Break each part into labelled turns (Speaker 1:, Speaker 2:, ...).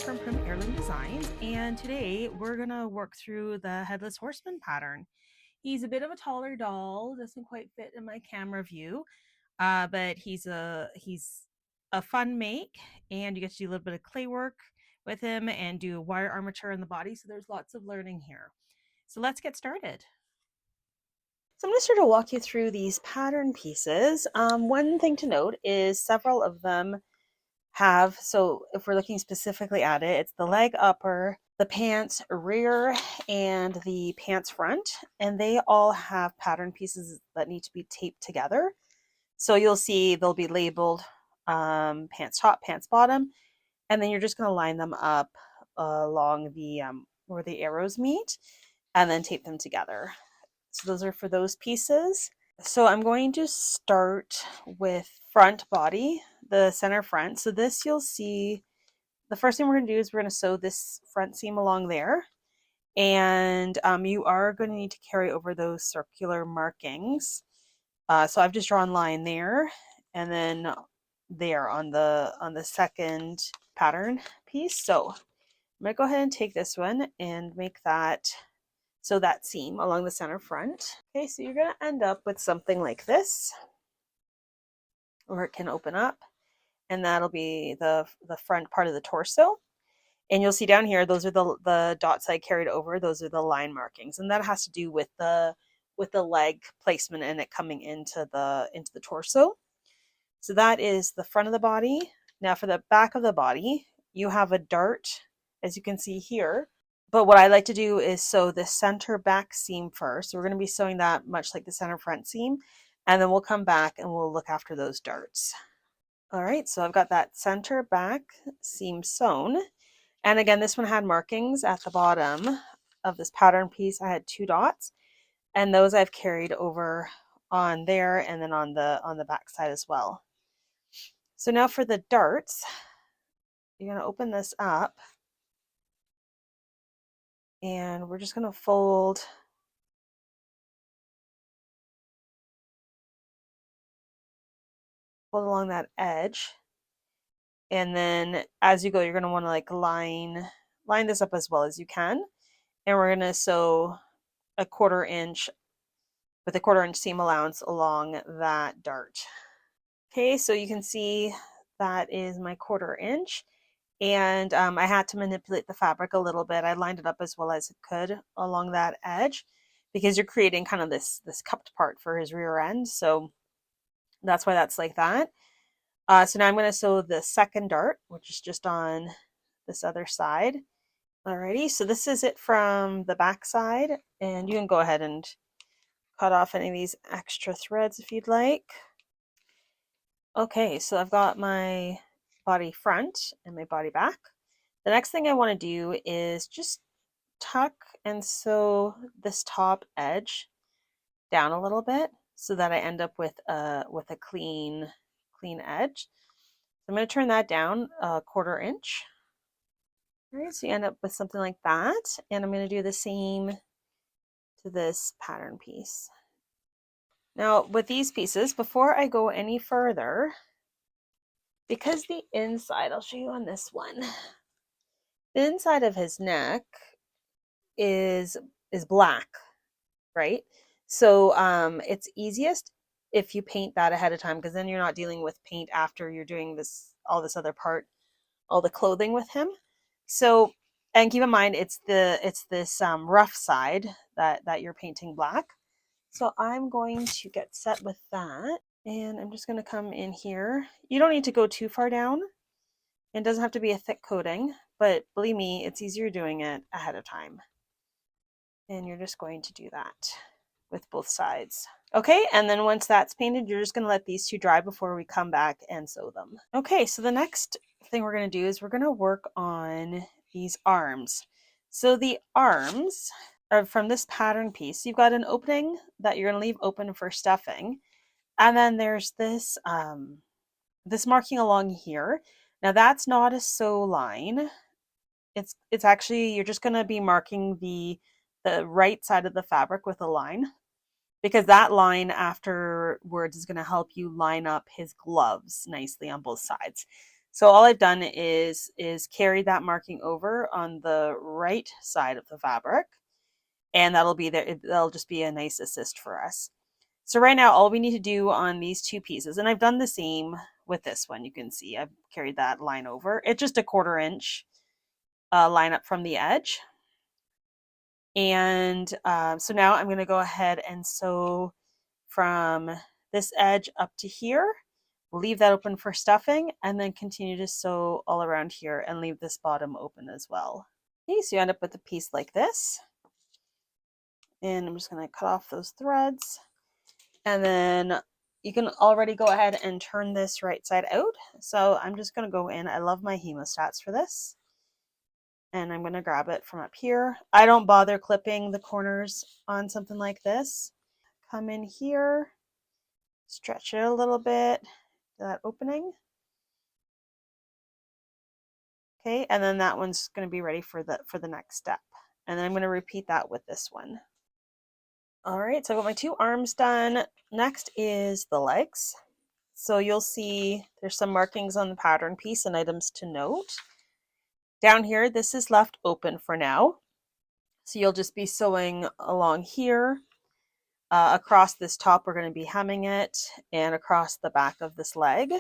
Speaker 1: from Heirloom Designs, and today we're gonna work through the Headless Horseman pattern. He's a bit of a taller doll, doesn't quite fit in my camera view, but he's a fun make, and you get to do a little bit of clay work with him and do wire armature in the body. So there's lots of learning here. So let's get started. So I'm going to sort of walk you through these pattern pieces. One thing to note is several of them have, so if we're looking specifically at it, it's the leg upper, the pants rear, and the pants front, and they all have pattern pieces that need to be taped together. So you'll see they'll be labeled pants top, pants bottom, and then you're just going to line them up along the where the arrows meet and then tape them together. So those are for those pieces. So I'm going to start with front body, the center front. So this you'll see, the first thing we're going to do is we're going to sew this front seam along there. And you are going to need to carry over those circular markings. So I've just drawn a line there and then there on the second pattern piece. So I'm going to go ahead and take this one and make that, so that seam along the center front. Okay, so you're going to end up with something like this, or it can open up, and that'll be the front part of the torso. And you'll see down here, those are the dots I carried over. Those are the line markings, and that has to do with the leg placement and it coming into the torso. So that is the front of the body. Now for the back of the body, you have a dart, as you can see here. But what I like to do is sew the center back seam first. So we're going to be sewing that much like the center front seam, and then we'll come back and we'll look after those darts. All right, so I've got that center back seam sewn. And again, this one had markings at the bottom of this pattern piece. I had 2 dots, and those I've carried over on there and then on the back side as well. So now for the darts, you're going to open this up, and we're just going to fold along that edge. And then as you go, you're going to want to like line this up as well as you can. And we're going to sew a 1/4 inch with a 1/4 inch seam allowance along that dart. Okay, so you can see that is my 1/4 inch. And I had to manipulate the fabric a little bit. I lined it up as well as it could along that edge because you're creating kind of this cupped part for his rear end. So that's why that's like that. So now I'm going to sew the second dart, which is just on this other side. Alrighty, so this is it from the back side, and you can go ahead and cut off any of these extra threads if you'd like. Okay, so I've got my body front and my body back. The next thing I want to do is just tuck and sew this top edge down a little bit so that I end up with a clean edge. I'm going to turn that down a 1/4 inch. All right, so you end up with something like that, and I'm going to do the same to this pattern piece. Now with these pieces, before I go any further, because the inside, I'll show you on this one, the inside of his neck is black, right? So it's easiest if you paint that ahead of time, because then you're not dealing with paint after you're doing all this other part, all the clothing with him. So, and keep in mind, it's this rough side that you're painting black. So I'm going to get set with that, and I'm just going to come in here. You don't need to go too far down. It doesn't have to be a thick coating, but believe me, it's easier doing it ahead of time. And you're just going to do that with both sides. Okay, and then once that's painted, you're just going to let these 2 dry before we come back and sew them. Okay, so the next thing we're going to do is we're going to work on these arms. So the arms are from this pattern piece. You've got an opening that you're going to leave open for stuffing, and then there's this this marking along here. Now that's not a sew line. It's actually, you're just going to be marking the right side of the fabric with a line, because that line afterwards is going to help you line up his gloves nicely on both sides. So all I've done is carry that marking over on the right side of the fabric, and that'll be there. That'll just be a nice assist for us. So right now, all we need to do on these two pieces, and I've done the same with this one. You can see I've carried that line over. It's just a 1/4 inch line up from the edge. And so now I'm going to go ahead and sew from this edge up to here. Leave that open for stuffing, and then continue to sew all around here and leave this bottom open as well. Okay, so you end up with a piece like this. And I'm just going to cut off those threads. And then you can already go ahead and turn this right side out. So I'm just going to go in. I love my hemostats for this. And I'm going to grab it from up here. I don't bother clipping the corners on something like this. Come in here, stretch it a little bit, that opening. Okay, and then that one's going to be ready for the next step. And then I'm going to repeat that with this one. All right, so I got my 2 arms done. Next is the legs. So you'll see there's some markings on the pattern piece and items to note. Down here, this is left open for now. So you'll just be sewing along here. Across this top, we're going to be hemming it, and across the back of this leg.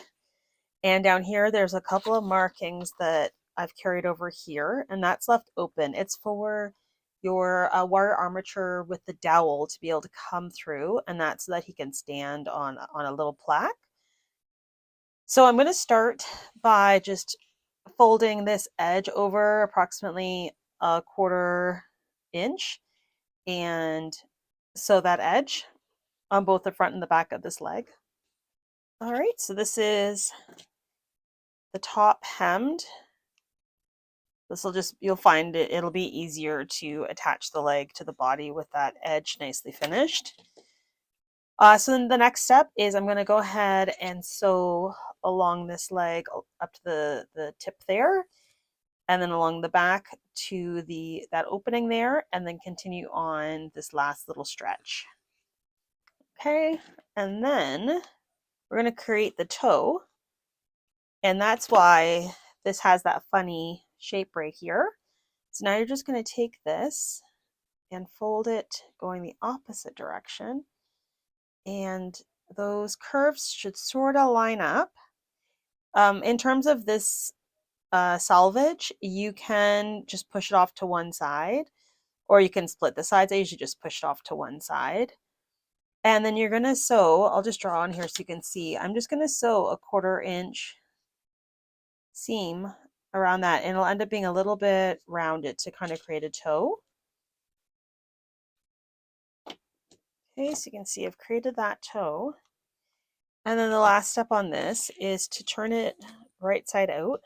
Speaker 1: And down here, there's a couple of markings that I've carried over here, and that's left open. It's for your wire armature with the dowel to be able to come through, and that's so that he can stand on a little plaque. So I'm going to start by just folding this edge over approximately a 1/4 inch and sew that edge on both the front and the back of this leg. All right, so this is the top hemmed. This will just, you'll find it'll be easier to attach the leg to the body with that edge nicely finished. So then the next step is I'm going to go ahead and sew along this leg up to the tip there, and then along the back to that opening there, and then continue on this last little stretch. Okay, and then we're going to create the toe, and that's why this has that funny shape right here. So now you're just going to take this and fold it going the opposite direction, and those curves should sort of line up. In terms of this selvage, you can just push it off to one side, or you can split the sides. I usually just push it off to one side. And then you're going to sew, I'll just draw on here so you can see, I'm just going to sew a 1/4 inch seam around that, and it'll end up being a little bit rounded to kind of create a toe. Okay, so you can see I've created that toe. And then the last step on this is to turn it right side out.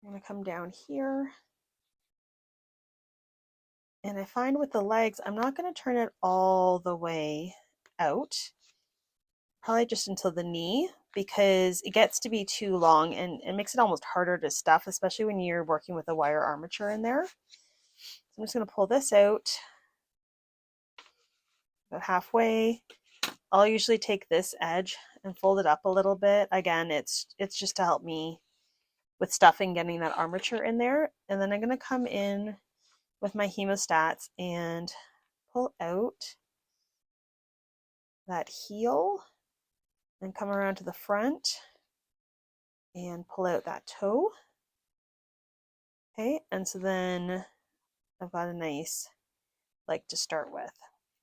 Speaker 1: I'm going to come down here. And I find with the legs, I'm not going to turn it all the way out, probably just until the knee, because it gets to be too long and it makes it almost harder to stuff, especially when you're working with a wire armature in there. So I'm just going to pull this out about halfway. I'll usually take this edge and fold it up a little bit. Again, it's just to help me with stuffing, getting that armature in there. And then I'm going to come in with my hemostats and pull out that heel and come around to the front and pull out that toe. Okay, and so then I've got a nice leg to start with.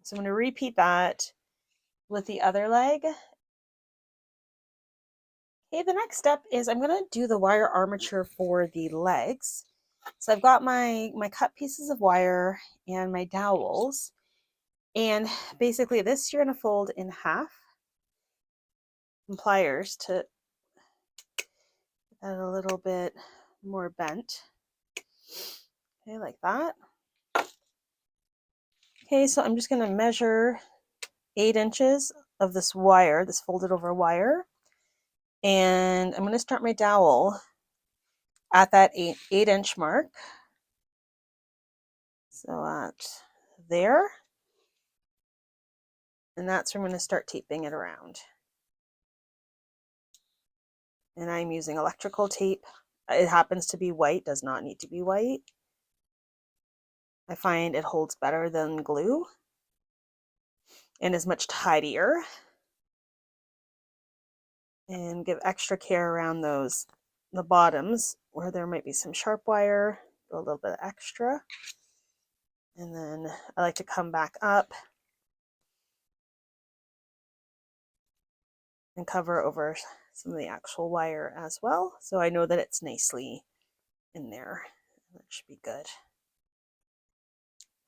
Speaker 1: So I'm going to repeat that with the other leg. Okay, the next step is I'm going to do the wire armature for the legs. So I've got my cut pieces of wire and my dowels, and basically this you're going to fold in half, and pliers to add a little bit more bent. Okay, like that. Okay, so I'm just going to measure 8 inches of this wire, this folded over wire, and I'm going to start my dowel at that 8-inch mark. So at there, and that's where I'm going to start taping it around. And I'm using electrical tape. It happens to be white, does not need to be white. I find it holds better than glue and is much tidier. And give extra care around the bottoms where there might be some sharp wire, go a little bit extra. And then I like to come back up and cover over some of the actual wire as well. So I know that it's nicely in there. That should be good.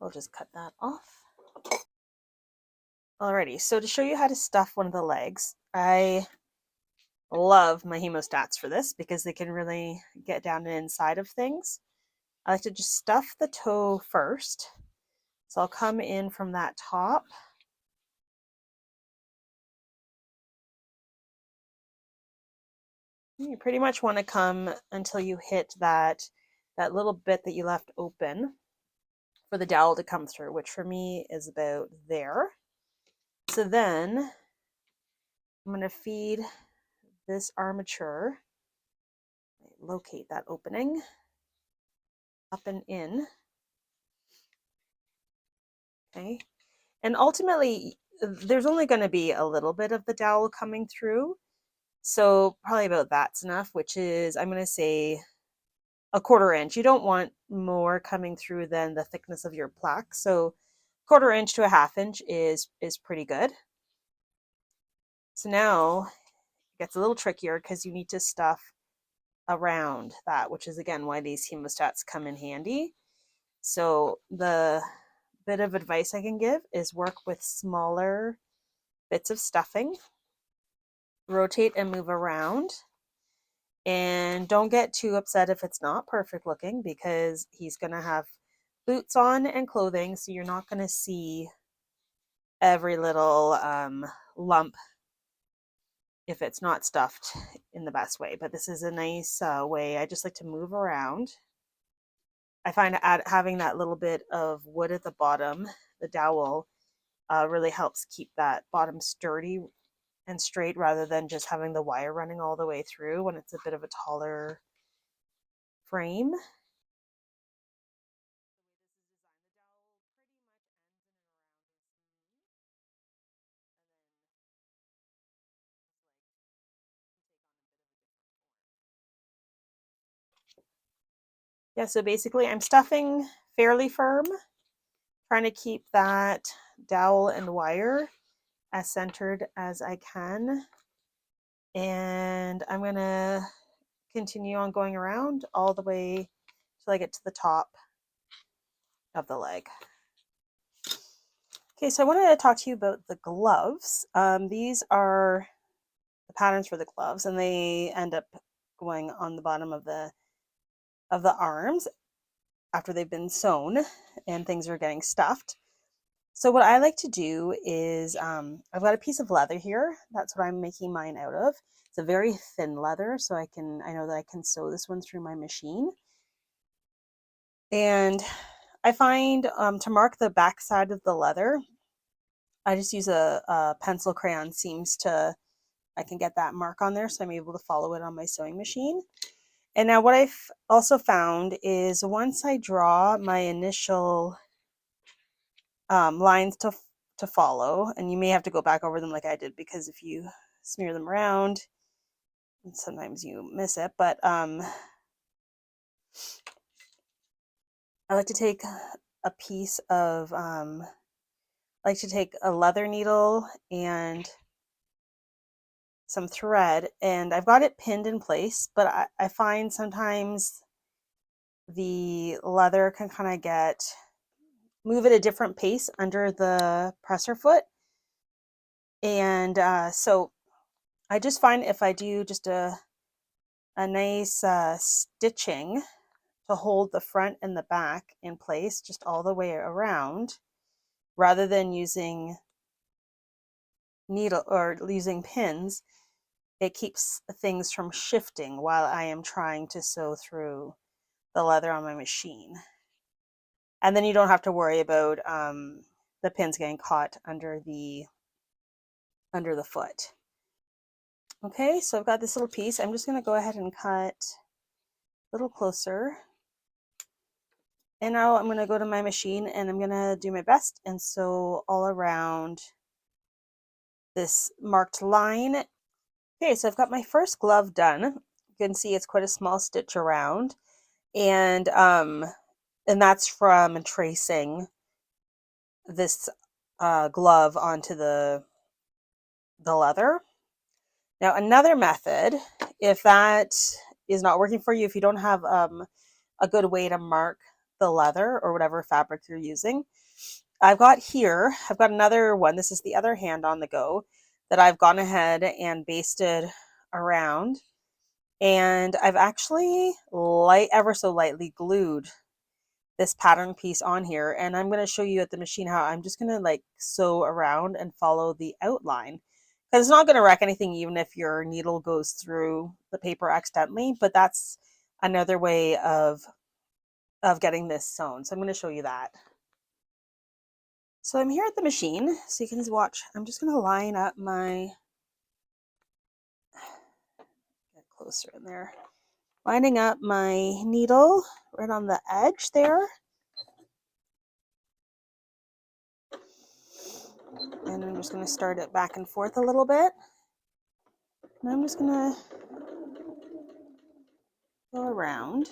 Speaker 1: I'll just cut that off. Alrighty, so to show you how to stuff one of the legs, I love my hemostats for this because they can really get down and inside of things. I like to just stuff the toe first. So I'll come in from that top. You pretty much want to come until you hit that little bit that you left open for the dowel to come through, which for me is about there. So then I'm going to feed this armature, locate that opening, up and in. Okay. And ultimately, there's only going to be a little bit of the dowel coming through. So probably about that's enough, which is, I'm going to say, a 1/4 inch. You don't want more coming through than the thickness of your plaque. So 1/4 inch to a 1/2 inch is pretty good. So now it gets a little trickier because you need to stuff around that, which is again why these hemostats come in handy. So the bit of advice I can give is work with smaller bits of stuffing, rotate and move around, and don't get too upset if it's not perfect looking because he's going to have boots on and clothing, so you're not going to see every little lump if it's not stuffed in the best way. But this is a nice way. I just like to move around. I find having that little bit of wood at the bottom, the dowel, really helps keep that bottom sturdy and straight rather than just having the wire running all the way through when it's a bit of a taller frame. Yeah, so basically I'm stuffing fairly firm, trying to keep that dowel and wire as centered as I can. And I'm going to continue on going around all the way till I get to the top of the leg. Okay, so I wanted to talk to you about the gloves. These are the patterns for the gloves, and they end up going on the bottom of the arms after they've been sewn and things are getting stuffed. So what I like to do is I've got a piece of leather here. That's what I'm making mine out of. It's a very thin leather, so I know that I can sew this one through my machine. And I find to mark the back side of the leather, I just use a pencil crayon seams I can get that mark on there, so I'm able to follow it on my sewing machine. And now what I've also found is once I draw my initial lines to follow, and you may have to go back over them like I did because if you smear them around, sometimes you miss it, but I like to take a piece of, I like to take a leather needle and some thread, and I've got it pinned in place, but I find sometimes the leather can kind of move at a different pace under the presser foot. And so I just find if I do just a nice stitching to hold the front and the back in place just all the way around, rather than using needle or using pins, it keeps things from shifting while I am trying to sew through the leather on my machine. And then you don't have to worry about the pins getting caught under the foot. Okay, so I've got this little piece. I'm just going to go ahead and cut a little closer. And now I'm going to go to my machine and I'm going to do my best and sew all around this marked line. Okay, so I've got my first glove done. You can see it's quite a small stitch around. And that's from tracing this glove onto the leather. Now another method, if that is not working for you, if you don't have a good way to mark the leather or whatever fabric you're using, I've got another one. This is the other hand on the go that I've gone ahead and basted around. And I've actually ever so lightly glued this pattern piece on here. And I'm going to show you at the machine how I'm just going to like sew around and follow the outline. Because it's not going to wreck anything even if your needle goes through the paper accidentally. But that's another way of getting this sewn. So I'm going to show you that. So I'm here at the machine, so you can watch. I'm just going to line up my, get closer in there, lining up my needle right on the edge there. And I'm just going to start it back and forth a little bit. And I'm just going to go around.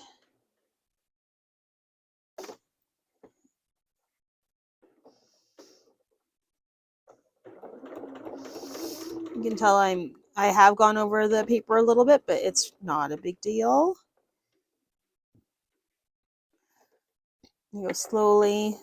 Speaker 1: You can tell I have gone over the paper a little bit, but it's not a big deal. You go slowly.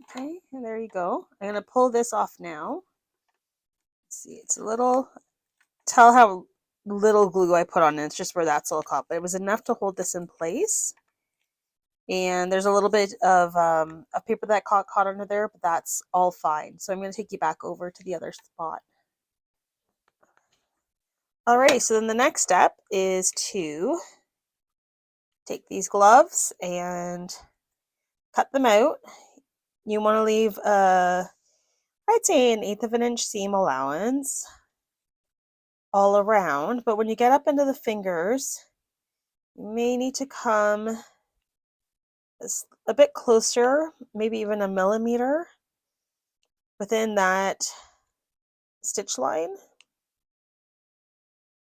Speaker 1: Okay, and there you go. I'm going to pull this off now. Let's see, it's a little, tell how little glue I put on it. It's just where that's all caught, but it was enough to hold this in place. And there's a little bit of paper that caught under there, but that's all fine. So I'm going to take you back over to the other spot. Alright, so then the next step is to take these gloves and cut them out. You want to leave I'd say an 1/8 of an inch seam allowance all around, but when you get up into the fingers, you may need to come a bit closer, maybe even a millimeter within that stitch line,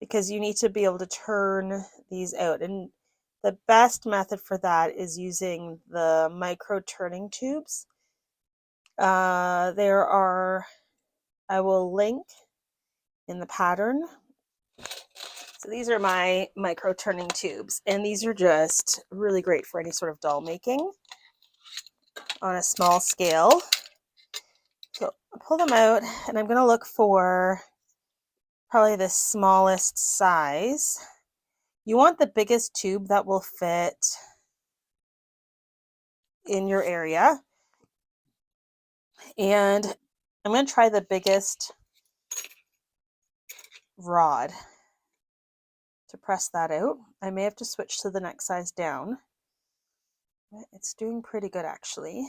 Speaker 1: because you need to be able to turn these out. And the best method for that is using the micro turning tubes. There are, I will link in the pattern. So these are my micro turning tubes, and these are just really great for any sort of doll making on a small scale. So I'll pull them out, and I'm going to look for probably the smallest size. You want the biggest tube that will fit in your area. And I'm going to try the biggest rod to press that out. I may have to switch to the next size down. It's doing pretty good actually.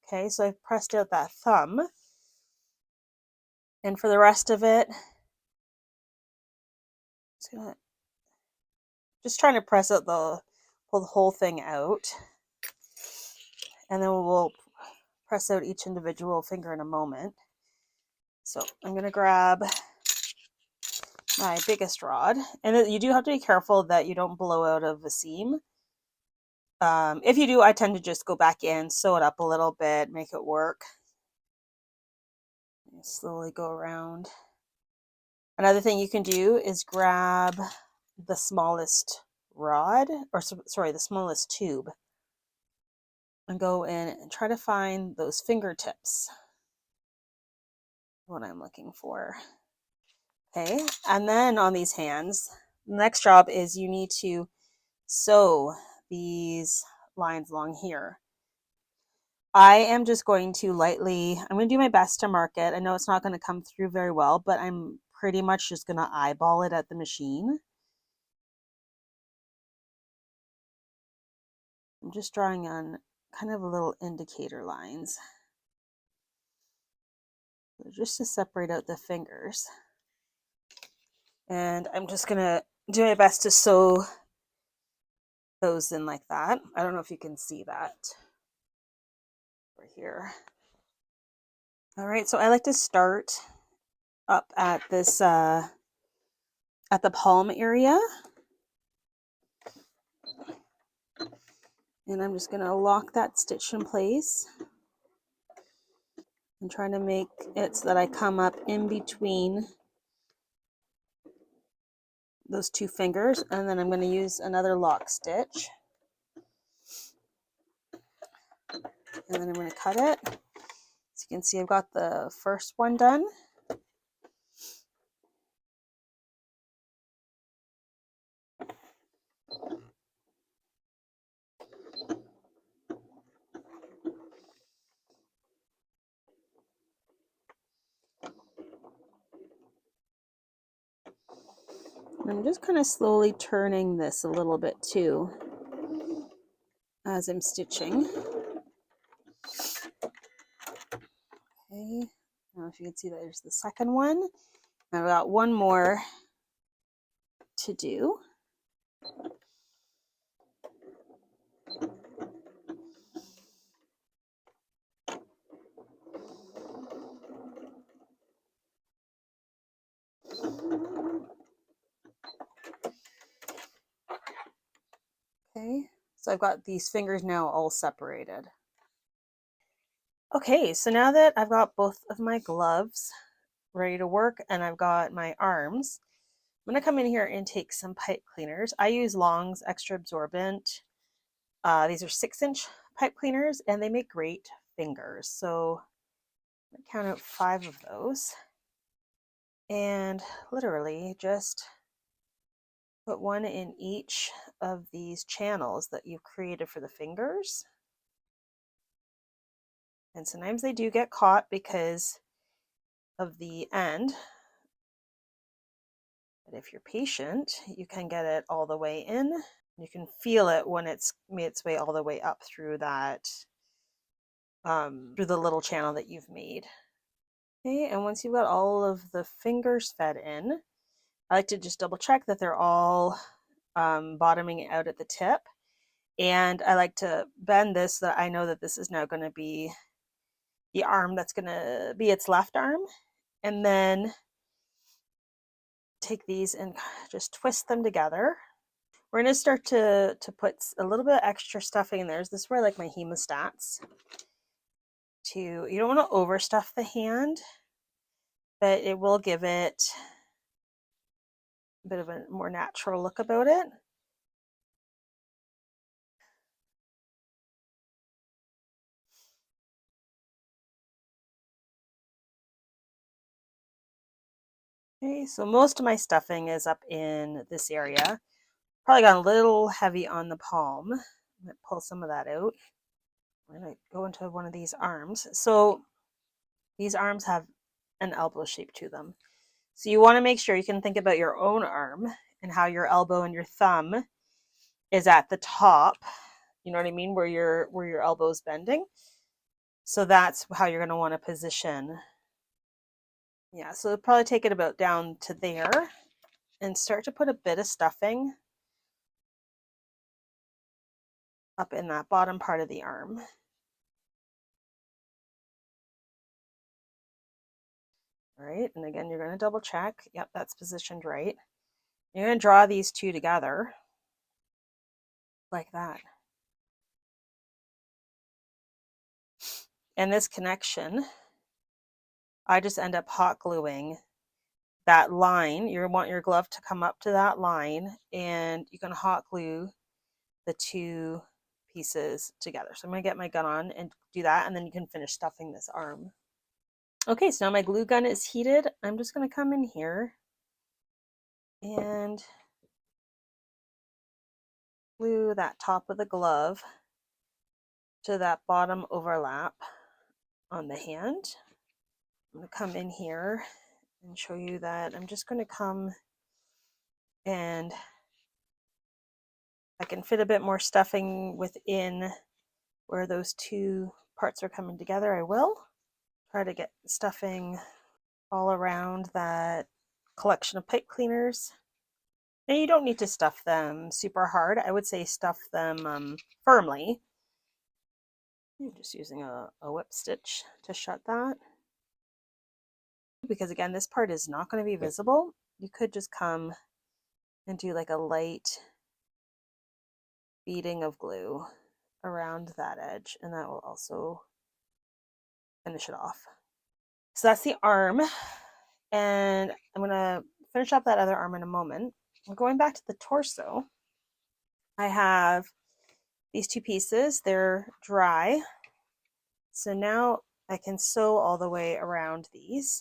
Speaker 1: Okay, so I've pressed out that thumb. And for the rest of it, just trying to press out pull the whole thing out. And then we'll press out each individual finger in a moment. So I'm going to grab my biggest rod. And you do have to be careful that you don't blow out of the seam. If you do, I tend to just go back in, sew it up a little bit, make it work. And slowly go around. Another thing you can do is grab the smallest rod, or sorry, the smallest tube, and go in and try to find those fingertips what I'm looking for. Okay, and then on these hands, the next job is you need to sew these lines along here. I am just going to I'm going to do my best to mark it. I know it's not going to come through very well, but I'm pretty much just going to eyeball it at the machine. I'm just drawing on kind of a little indicator lines, just to separate out the fingers. And I'm just going to do my best to sew those in like that. I don't know if you can see that over here. All right, so I like to start up at this at the palm area, and I'm just going to lock that stitch in place. I'm trying to make it so that I come up in between those two fingers, and then I'm going to use another lock stitch, and then I'm going to cut it. So you can see I've got the first one done. I'm just kind of slowly turning this a little bit too as I'm stitching. Okay, I don't know if you can see that there's the second one. I've got one more to do. Okay, so I've got these fingers now all separated. Okay, so now that I've got both of my gloves ready to work and I've got my arms, I'm going to come in here and take some pipe cleaners. I use Long's Extra Absorbent. These are 6-inch pipe cleaners and they make great fingers. So I'm going to count out 5 of those and literally just put one in each of these channels that you've created for the fingers. And sometimes they do get caught because of the end. But if you're patient, you can get it all the way in. You can feel it when it's made its way all the way up through that, through the little channel that you've made. Okay, and once you've got all of the fingers fed in, I like to just double check that they're all bottoming out at the tip. And I like to bend this so that I know that this is now going to be the arm that's going to be its left arm. And then take these and just twist them together. We're going to start to put a little bit of extra stuffing in there. This is where I like my hemostats. You don't want to overstuff the hand, but it will give it a bit of a more natural look about it. Okay, so most of my stuffing is up in this area. Probably got a little heavy on the palm. I'm going to pull some of that out. I'm going to go into one of these arms. So these arms have an elbow shape to them. So you want to make sure you can think about your own arm and how your elbow and your thumb is at the top. You know what I mean? Where your elbow is bending. So that's how you're going to want to position. Yeah, so probably take it about down to there and start to put a bit of stuffing up in that bottom part of the arm. All right, and again, you're going to double check. Yep, that's positioned right. You're going to draw these two together like that. And this connection, I just end up hot gluing that line. You want your glove to come up to that line, and you can hot glue the two pieces together. So I'm going to get my gun on and do that, and then you can finish stuffing this arm. Okay, so now my glue gun is heated. I'm just going to come in here and glue that top of the glove to that bottom overlap on the hand. I'm going to come in here and show you that I'm just going to come and I can fit a bit more stuffing within where those two parts are coming together. I will try to get stuffing all around that collection of pipe cleaners. And you don't need to stuff them super hard. I would say stuff them firmly. I'm just using a whip stitch to shut that. Because again, this part is not going to be visible. You could just come and do like a light beading of glue around that edge, and that will also finish it off. So that's the arm, and I'm going to finish up that other arm in a moment. I'm going back to the torso. I have these two pieces. They're dry. So now I can sew all the way around these.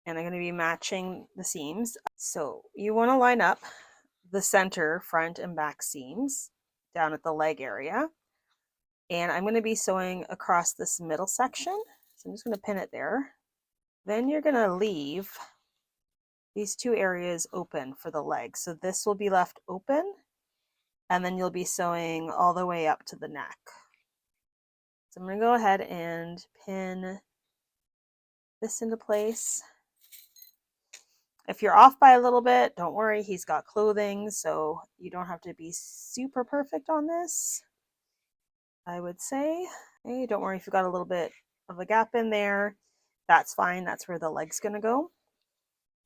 Speaker 1: And I'm going to be matching the seams. So you want to line up the center front and back seams down at the leg area. And I'm going to be sewing across this middle section. So I'm just going to pin it there. Then you're going to leave these two areas open for the leg. So this will be left open, and then you'll be sewing all the way up to the neck. So I'm going to go ahead and pin this into place. If you're off by a little bit, don't worry, he's got clothing, so you don't have to be super perfect on this, I would say. Okay, don't worry if you've got a little bit of a gap in there. That's fine, that's where the leg's gonna go.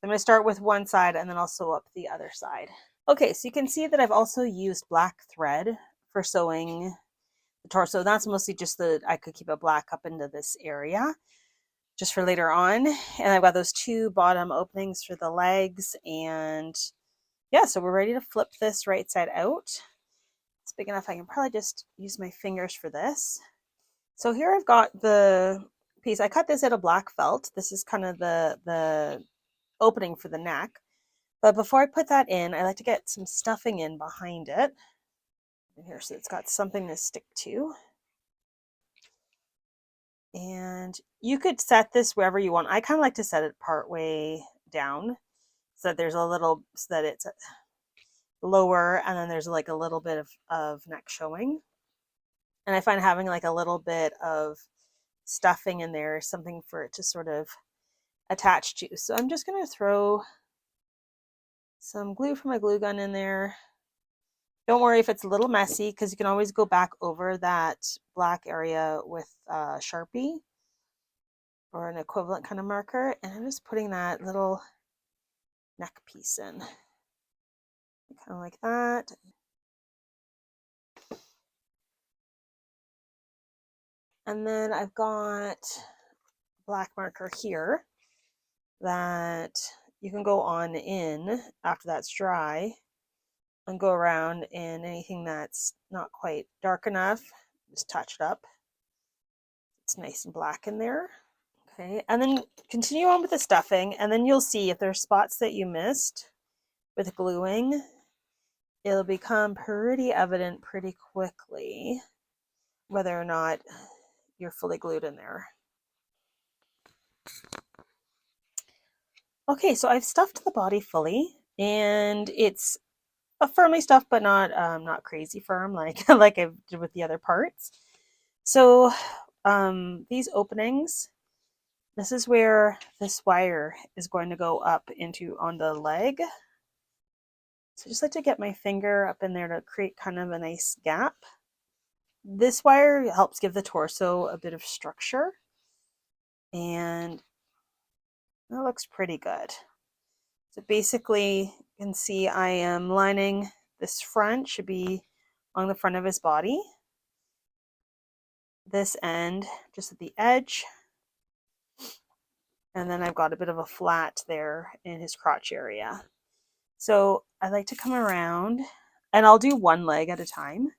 Speaker 1: I'm gonna start with one side and then I'll sew up the other side. Okay, so you can see that I've also used black thread for sewing the torso. That's mostly just that I could keep it black up into this area just for later on. And I've got those two bottom openings for the legs. And yeah, so we're ready to flip this right side out. It's big enough I can probably just use my fingers for this. So here I've got the piece. I cut this out of black felt. This is kind of the opening for the neck. But before I put that in, I like to get some stuffing in behind it. Here, so it's got something to stick to. And you could set this wherever you want. I kind of like to set it part way down so that there's a little, so that it's lower and then there's like a little bit of neck showing. And I find having like a little bit of stuffing in there is something for it to sort of attach to. So I'm just going to throw some glue from my glue gun in there. Don't worry if it's a little messy, because you can always go back over that black area with Sharpie or an equivalent kind of marker. And I'm just putting that little neck piece in, kind of like that. And then I've got a black marker here that you can go on in after that's dry and go around, and anything that's not quite dark enough, just touch it up. It's nice and black in there. Okay, and then continue on with the stuffing, and then you'll see if there's spots that you missed with gluing, it'll become pretty evident pretty quickly whether or not you're fully glued in there. Okay, so I've stuffed the body fully, and it's a firmly stuffed, but not crazy firm like like I did with the other parts. So these openings, this is where this wire is going to go up into on the leg. So just like to get my finger up in there to create kind of a nice gap. This wire helps give the torso a bit of structure, and that looks pretty good. So basically, you can see I am lining this front, should be on the front of his body. This end just at the edge. And then I've got a bit of a flat there in his crotch area. So I like to come around, and I'll do one leg at a time.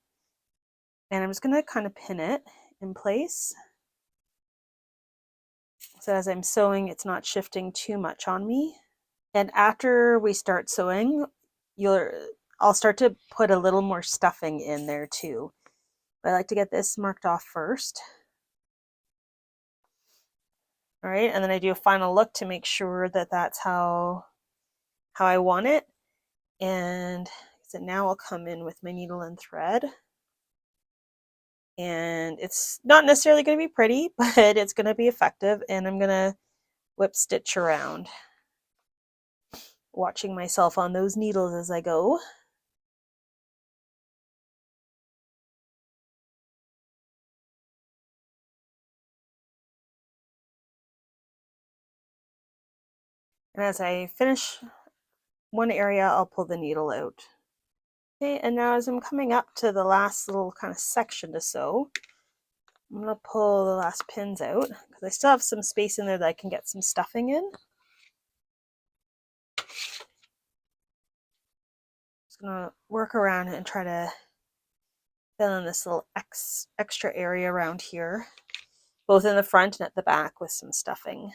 Speaker 1: And I'm just going to kind of pin it in place. so as I'm sewing, it's not shifting too much on me. And after we start sewing, I'll start to put a little more stuffing in there too. I like to get this marked off first. All right, and then I do a final look to make sure that that's how I want it. And so now I'll come in with my needle and thread. And it's not necessarily going to be pretty, but it's going to be effective. And I'm going to whip stitch around, watching myself on those needles as I go. And as I finish one area, I'll pull the needle out. Okay, and now as I'm coming up to the last little kind of section to sew, I'm going to pull the last pins out because I still have some space in there that I can get some stuffing in. Just going to work around and try to fill in this little extra area around here, both in the front and at the back, with some stuffing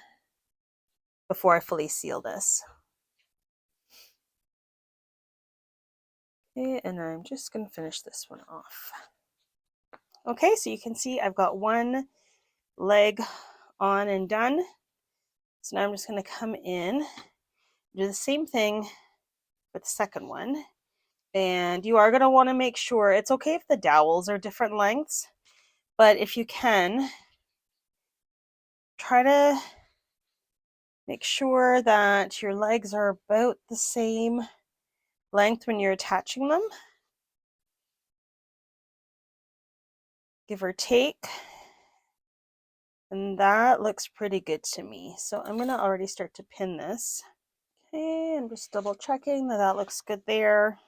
Speaker 1: before I fully seal this. Okay, and I'm just going to finish this one off. Okay, so you can see I've got one leg on and done. So now I'm just going to come in, do the same thing with the second one. And you are going to want to make sure, it's okay if the dowels are different lengths, but if you can, try to make sure that your legs are about the same length when you're attaching them, give or take. And that looks pretty good to me. So I'm going to already start to pin this. Okay, I'm just double checking that that looks good there.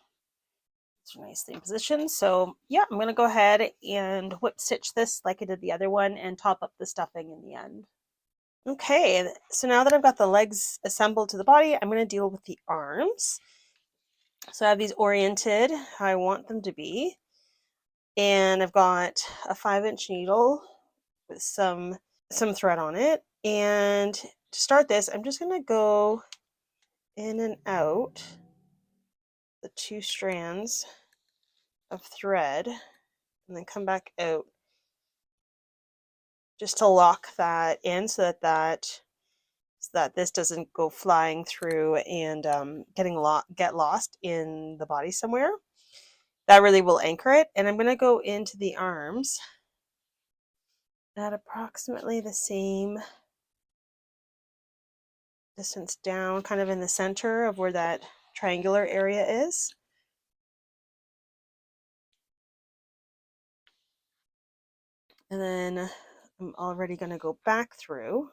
Speaker 1: It's nicely in position. So yeah, I'm going to go ahead and whip stitch this like I did the other one and top up the stuffing in the end. Okay, so now that I've got the legs assembled to the body, I'm going to deal with the arms. So I have these oriented how I want them to be. And I've got a 5-inch needle with some thread on it. And to start this, I'm just going to go in and out the 2 strands of thread and then come back out just to lock that in so that this doesn't go flying through and get lost in the body somewhere. That really will anchor it. And I'm going to go into the arms at approximately the same distance down, kind of in the center of where that triangular area is. And then I'm already going to go back through,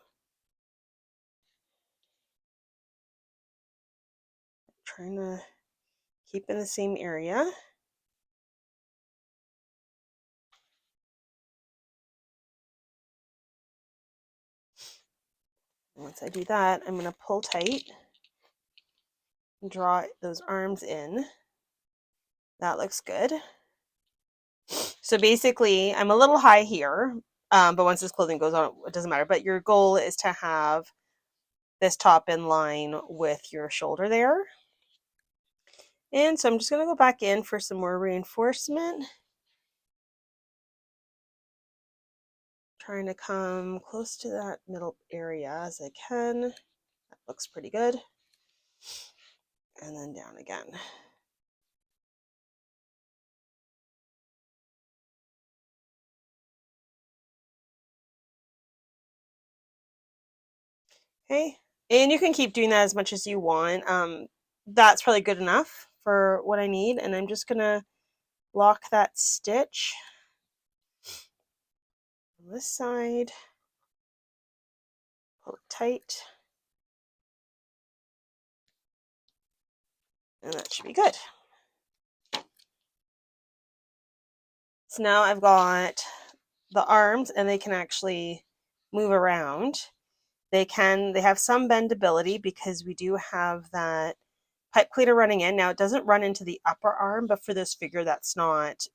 Speaker 1: trying to keep in the same area. And once I do that, I'm going to pull tight and draw those arms in. That looks good. So basically, I'm a little high here, but once this clothing goes on, it doesn't matter. But your goal is to have this top in line with your shoulder there. And so I'm just going to go back in for some more reinforcement. Trying to come close to that middle area as I can. That looks pretty good. And then down again. Okay, and you can keep doing that as much as you want. That's probably good enough for what I need. And I'm just going to lock that stitch on this side. Pull it tight. And that should be good. So now I've got the arms and they can actually move around. They have some bendability because we do have that pipe cleaner running in. Now it doesn't run into the upper arm, but for this figure, that's not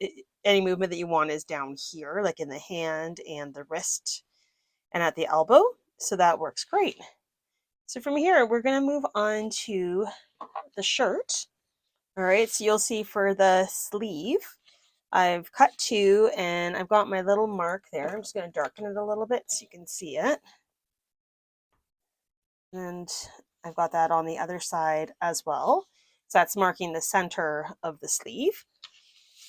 Speaker 1: any movement that you want is down here, like in the hand and the wrist and at the elbow. So that works great. So from here, we're going to move on to the shirt. All right, so you'll see for the sleeve, I've cut 2 and I've got my little mark there. I'm just going to darken it a little bit so you can see it. And I've got that on the other side as well. So that's marking the center of the sleeve.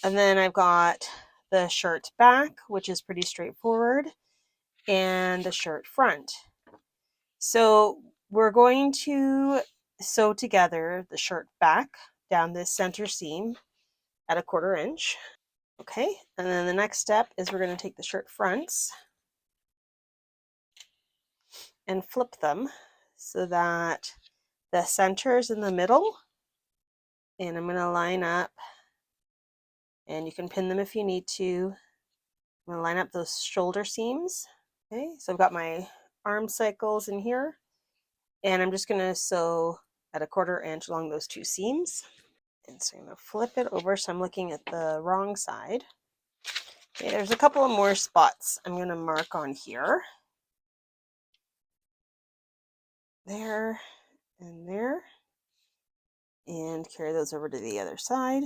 Speaker 1: And then I've got the shirt back, which is pretty straightforward, and the shirt front. So we're going to sew together the shirt back down this center seam at 1/4 inch. Okay, and then the next step is we're going to take the shirt fronts and flip them so that the center is in the middle, and I'm going to line up, and you can pin them if you need to. I'm going to line up those shoulder seams. Okay, so I've got my arm cycles in here, and I'm just going to sew at 1/4 inch along those 2 seams. And so I'm going to flip it over so I'm looking at the wrong side. Okay, there's a couple of more spots I'm going to mark on here. There and there. And carry those over to the other side.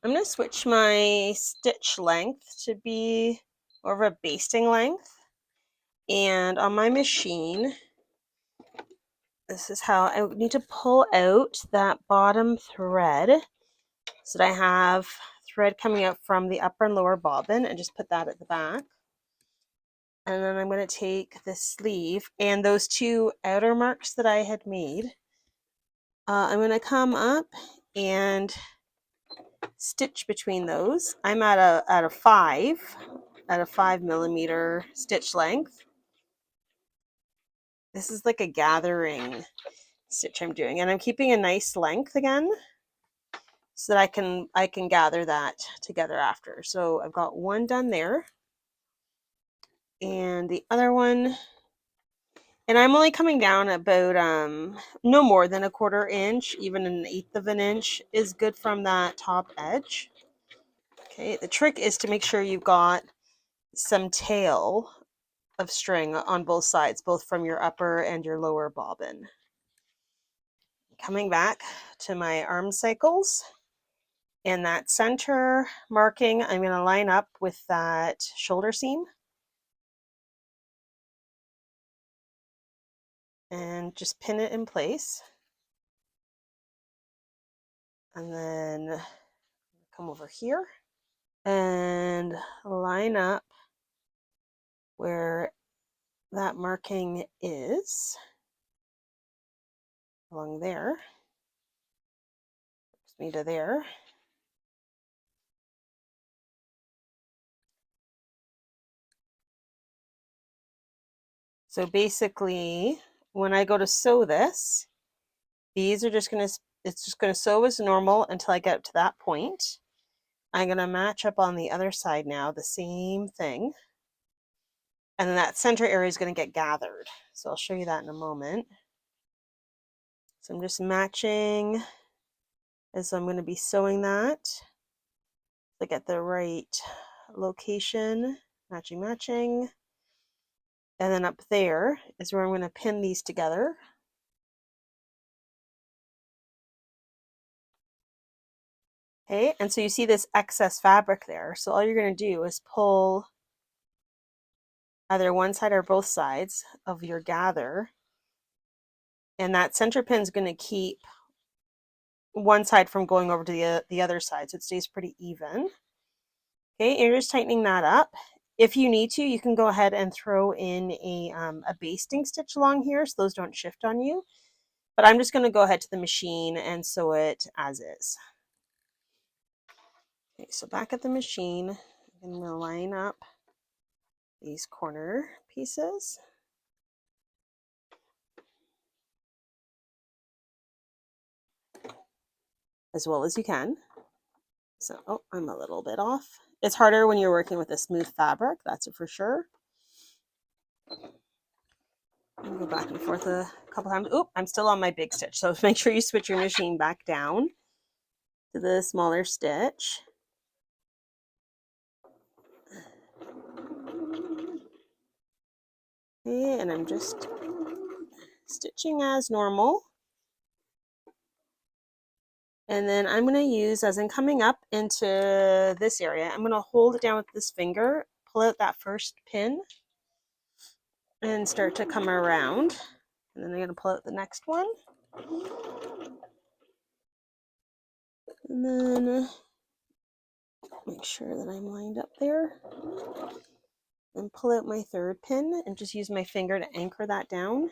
Speaker 1: I'm going to switch my stitch length to be more of a basting length. And on my machine, this is how I need to pull out that bottom thread so that I have thread coming out from the upper and lower bobbin, and just put that at the back. And then I'm going to take the sleeve and those 2 outer marks that I had made. I'm going to come up and stitch between those. I'm at a 5 millimeter stitch length. This is like a gathering stitch I'm doing, and I'm keeping a nice length again so that I can gather that together after. So I've got one done there, and the other one, and I'm only coming down about no more than 1/4 inch. Even 1/8 of an inch is good from that top edge. Okay, the trick is to make sure you've got some tail of string on both sides, both from your upper and your lower bobbin. Coming back to my arm cycles, and that center marking, I'm going to line up with that shoulder seam and just pin it in place. And then come over here and line up where that marking is along there. Just me to there. So basically, when I go to sew this, these are just going to, it's just going to sew as normal until I get up to that point. I'm going to match up on the other side now, the same thing. And then that center area is going to get gathered. So I'll show you that in a moment. So I'm just matching as I'm going to be sewing that. To get the right location, matching. And then up there is where I'm going to pin these together. Okay, and so you see this excess fabric there. So all you're going to do is pull either one side or both sides of your gather, and that center pin is going to keep one side from going over to the other side, so it stays pretty even. Okay, and you're just tightening that up. If you need to, you can go ahead and throw in a basting stitch along here so those don't shift on you. But I'm just going to go ahead to the machine and sew it as is. Okay, so back at the machine, I'm going to line up these corner pieces. As well as you can. So, oh, I'm a little bit off. It's harder when you're working with a smooth fabric, that's for sure. I'll go back and forth a couple times. Oh, I'm still on my big stitch. So make sure you switch your machine back down to the smaller stitch. Okay, and I'm just stitching as normal. And then I'm going to use, as I'm coming up into this area, I'm going to hold it down with this finger, pull out that first pin, and start to come around. And then I'm going to pull out the next one. And then make sure that I'm lined up there. And pull out my third pin and just use my finger to anchor that down.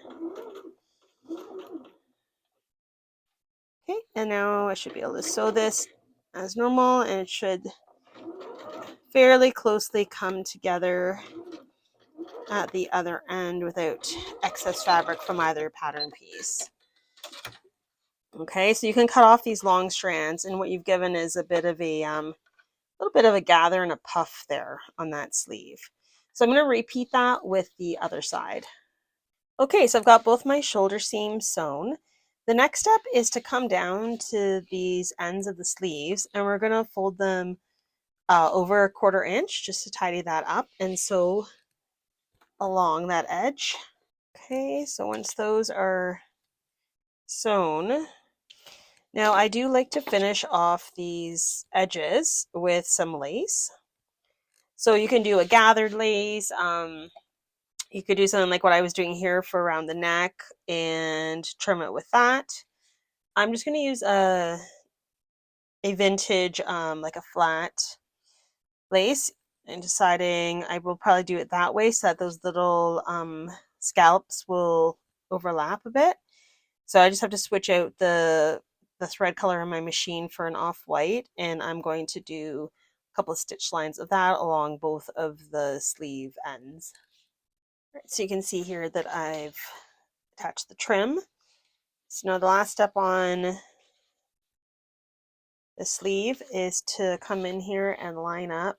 Speaker 1: Okay, and now I should be able to sew this as normal, and it should fairly closely come together at the other end without excess fabric from either pattern piece. Okay, so you can cut off these long strands, and what you've given is a bit of a little bit of a gather and a puff there on that sleeve. So I'm going to repeat that with the other side. Okay, so I've got both my shoulder seams sewn. The next step is to come down to these ends of the sleeves, and we're going to fold them over 1/4 inch just to tidy that up and sew along that edge. Okay, so once those are sewn, now I do like to finish off these edges with some lace. So you can do a gathered lace. You could do something like what I was doing here for around the neck and trim it with that. I'm just going to use a vintage, like a flat lace, and deciding I will probably do it that way so that those little scallops will overlap a bit. So I just have to switch out the thread color on my machine for an off-white, and I'm going to do a couple of stitch lines of that along both of the sleeve ends. Right, so you can see here that I've attached the trim. So now the last step on the sleeve is to come in here and line up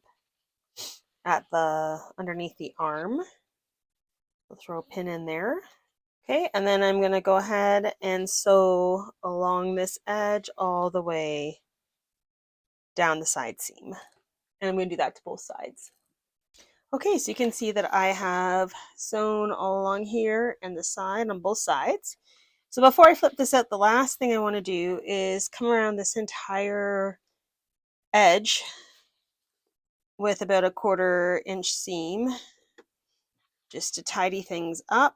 Speaker 1: at the underneath the arm. We'll throw a pin in there. Okay, and then I'm going to go ahead and sew along this edge all the way down the side seam. And I'm going to do that to both sides. Okay, so you can see that I have sewn all along here and the side on both sides. So before I flip this out, the last thing I want to do is come around this entire edge with about a 1/4 inch seam just to tidy things up.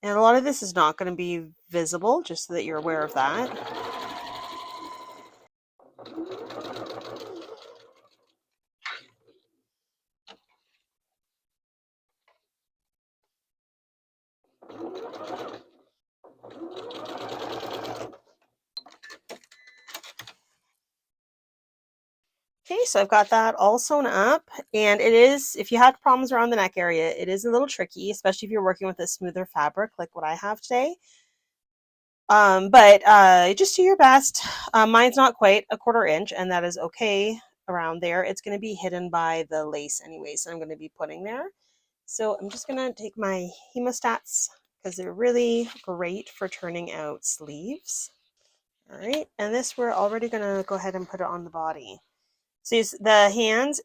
Speaker 1: And a lot of this is not going to be visible, just so that you're aware of that. Okay, so I've got that all sewn up, and it is, if you had problems around the neck area, it is a little tricky, especially if you're working with a smoother fabric like what I have today. But just do your best. Mine's not quite a 1/4 inch, and that is okay around there. It's going to be hidden by the lace anyway, so I'm going to be putting there. So I'm just going to take my hemostats because they're really great for turning out sleeves. All right, and this we're already going to go ahead and put it on the body. So the hands,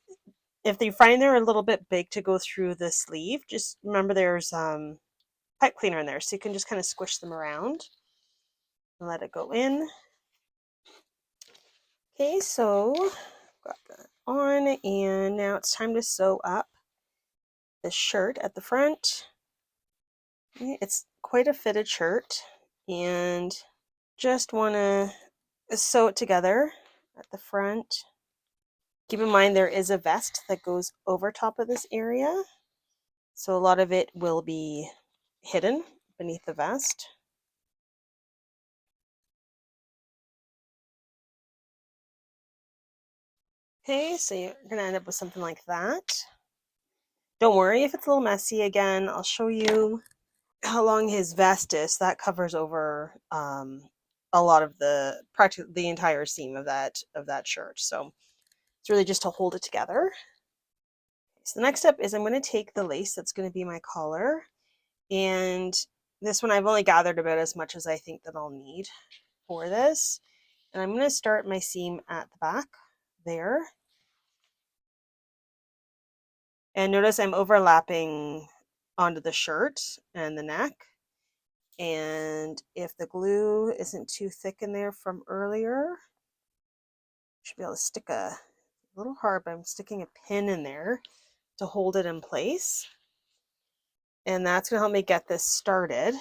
Speaker 1: if you find they're a little bit big to go through the sleeve, just remember there's pipe cleaner in there, so you can just kind of squish them around and let it go in. Okay, so got that on, and now it's time to sew up the shirt at the front. Okay, it's quite a fitted shirt, and just want to sew it together at the front. Keep in mind there is a vest that goes over top of this area, so a lot of it will be hidden beneath the vest. Okay, so you're going to end up with something like that. Don't worry if it's a little messy. Again, I'll show you how long his vest is. That covers over a lot of practically the entire seam of that shirt. So it's really just to hold it together. So the next step is I'm going to take the lace that's going to be my collar, and this one I've only gathered about as much as I think that I'll need for this. And I'm going to start my seam at the back there. And notice I'm overlapping onto the shirt and the neck. And if the glue isn't too thick in there from earlier, should be able to stick a little hard, but I'm sticking a pin in there to hold it in place. And that's going to help me get this started.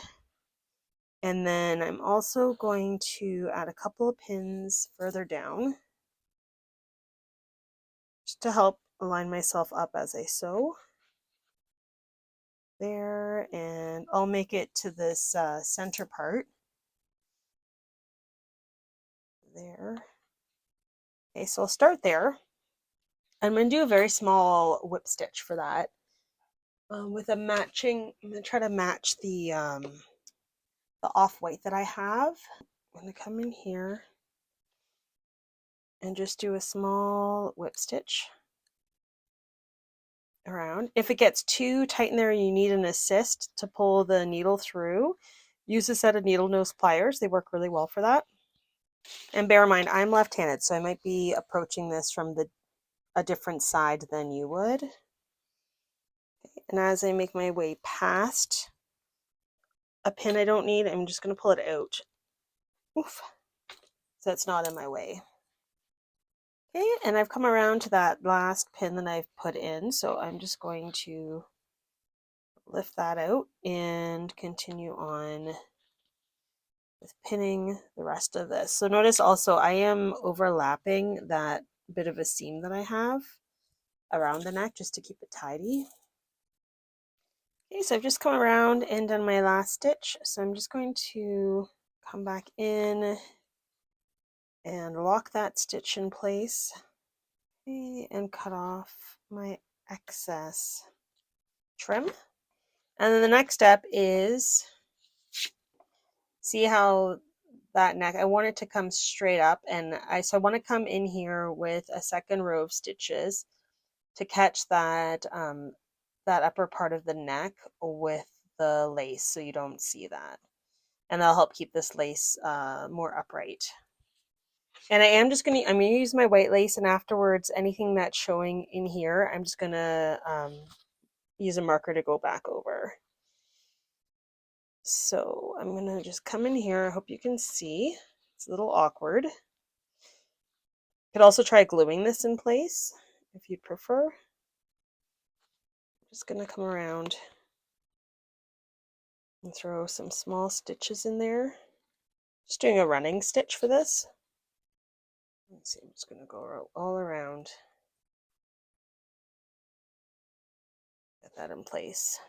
Speaker 1: And then I'm also going to add a couple of pins further down just to help align myself up as I sew. There, and I'll make it to this center part. There. Okay, so I'll start there. I'm going to do a very small whip stitch for that. With a matching, I'm going to try to match the off-white that I have. I'm going to come in here and just do a small whip stitch around. If it gets too tight in there and you need an assist to pull the needle through, use a set of needle nose pliers. They work really well for that. And bear in mind, I'm left-handed, so I might be approaching this from a different side than you would. Okay. And as I make my way past a pin I don't need, I'm just going to pull it out. Oof. So it's not in my way. Okay, and I've come around to that last pin that I've put in, so I'm just going to lift that out and continue on with pinning the rest of this. So notice also I am overlapping that bit of a seam that I have around the neck just to keep it tidy. Okay, so I've just come around and done my last stitch. So I'm just going to come back in and lock that stitch in place. Okay, and cut off my excess trim. And then the next step is, see how that neck, I want it to come straight up, and I want to come in here with a second row of stitches to catch that that upper part of the neck with the lace, so you don't see that, and that'll help keep this lace more upright. And I'm gonna use my white lace, and afterwards anything that's showing in here I'm just gonna use a marker to go back over. So I'm gonna just come in here. I hope you can see. It's a little awkward. You could also try gluing this in place if you'd prefer. I'm just gonna come around and throw some small stitches in there. Just doing a running stitch for this. Let's see, I'm just gonna go all around. Get that in place.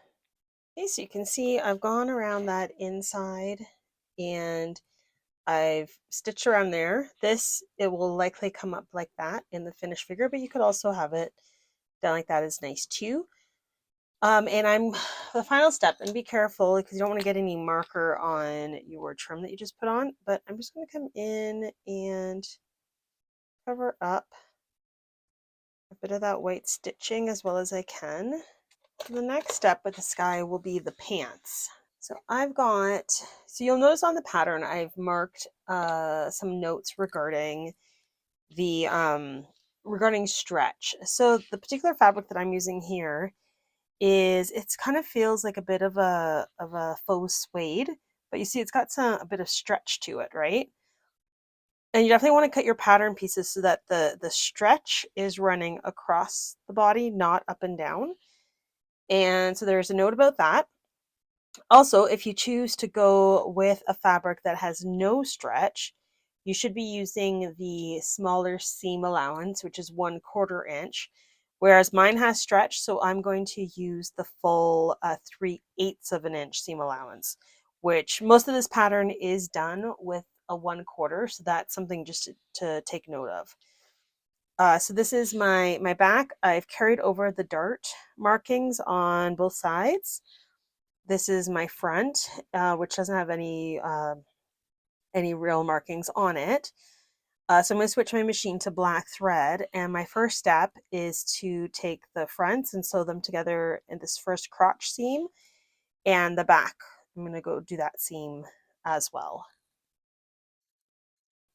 Speaker 1: Okay, so you can see I've gone around that inside and I've stitched around there. It will likely come up like that in the finished figure, but you could also have it done like that is nice too. And I'm the final step, and be careful because you don't want to get any marker on your trim that you just put on, but I'm just going to come in and cover up a bit of that white stitching as well as I can. The next step with the sky will be the pants. So you'll notice on the pattern I've marked some notes regarding the regarding stretch. So the particular fabric that I'm using here it's kind of feels like a bit of a faux suede, but you see it's got a bit of stretch to it, right? And you definitely want to cut your pattern pieces so that the stretch is running across the body, not up and down. And so there's a note about that. Also, if you choose to go with a fabric that has no stretch, you should be using the smaller seam allowance, which is 1/4 inch, whereas mine has stretch, so I'm going to use the full 3/8 of an inch seam allowance, which most of this pattern is done with a 1/4, so that's something just to take note of. So this is my back. I've carried over the dart markings on both sides. This is my front, which doesn't have any real markings on it. So I'm going to switch my machine to black thread, and my first step is to take the fronts and sew them together in this first crotch seam and the back. I'm going to go do that seam as well.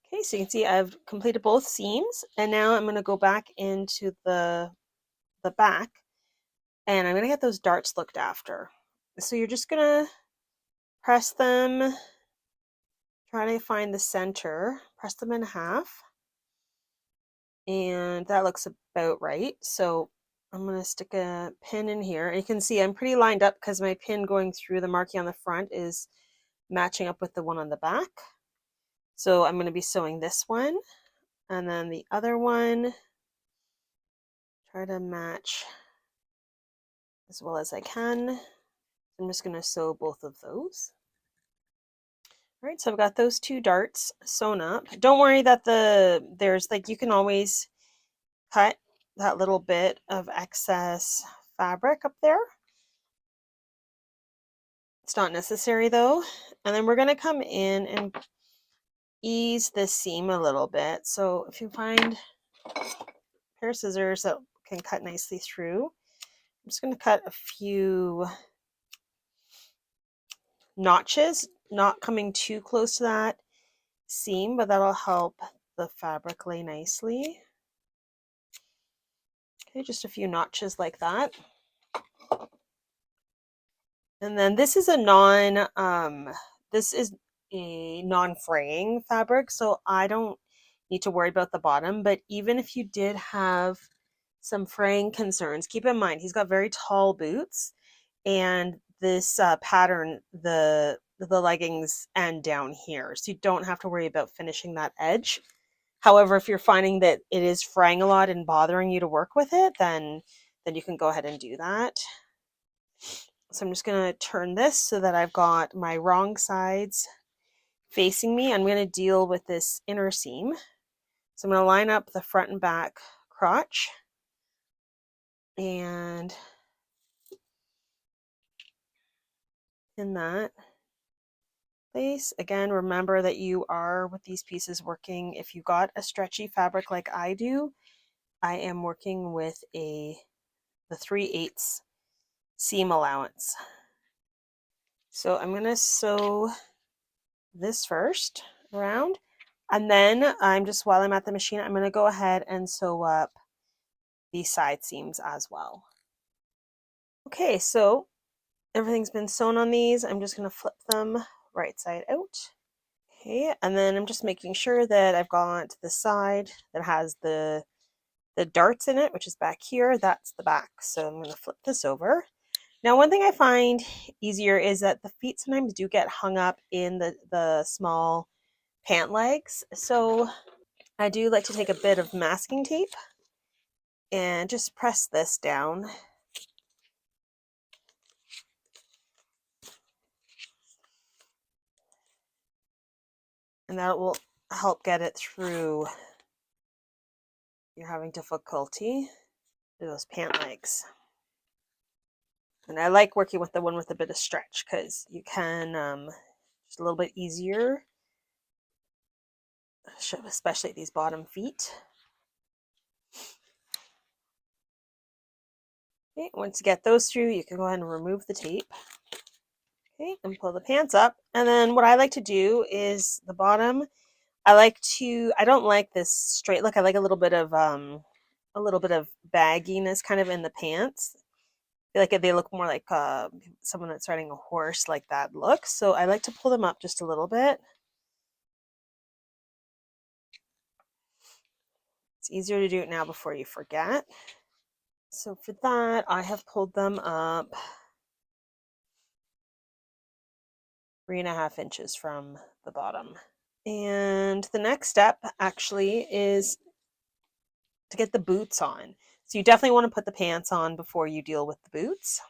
Speaker 1: Okay, so you can see I've completed both seams, and now I'm going to go back into the back And I'm going to get those darts looked after. So you're just going to press them, try to find the center, press them in half. And that looks about right. So I'm going to stick a pin in here. And you can see I'm pretty lined up because my pin going through the marking on the front is matching up with the one on the back. So I'm going to be sewing this one and then the other one. Try to match as well as I can. I'm just going to sew both of those. All right, so I've got those two darts sewn up. Don't worry that there's like, you can always cut that little bit of excess fabric up there. It's not necessary though. And then we're going to come in and ease the seam a little bit. So if you find a pair of scissors that can cut nicely through, I'm just going to cut a few notches, not coming too close to that seam, but that'll help the fabric lay nicely. Okay, just a few notches like that. And then this is a non-fraying fabric, so I don't need to worry about the bottom. But even if you did have some fraying concerns, keep in mind he's got very tall boots, and this pattern, the leggings end down here, so you don't have to worry about finishing that edge. However, if you're finding that it is fraying a lot and bothering you to work with it, then you can go ahead and do that. So I'm just going to turn this so that I've got my wrong sides facing me. I'm going to deal with this inner seam. So I'm going to line up the front and back crotch. And in that place, again, remember that you are with these pieces working, if you got a stretchy fabric like I do, I am working with the 3/8 seam allowance. So I'm going to sew this first around, and then while I'm at the machine, I'm going to go ahead and sew up these side seams as well. Okay, so everything's been sewn on these. I'm just going to flip them right side out. Okay, and then I'm just making sure that I've got the side that has the darts in it, which is back here. That's the back. So I'm going to flip this over. Now, one thing I find easier is that the feet sometimes do get hung up in the small pant legs. So I do like to take a bit of masking tape and just press this down. And that will help get it through you're having difficulty with those pant legs. And I like working with the one with a bit of stretch because you can just a little bit easier, especially these bottom feet. Okay, once you get those through, you can go ahead and remove the tape. Okay, and pull the pants up. And then what I like to do is the bottom, I don't like this straight look. I like a little bit of bagginess kind of in the pants. I feel like they look more like someone that's riding a horse, like that look. So I like to pull them up just a little bit. It's easier to do it now before you forget. So for that, I have pulled them up 3.5 inches from the bottom. And the next step actually is to get the boots on. So you definitely want to put the pants on before you deal with the boots.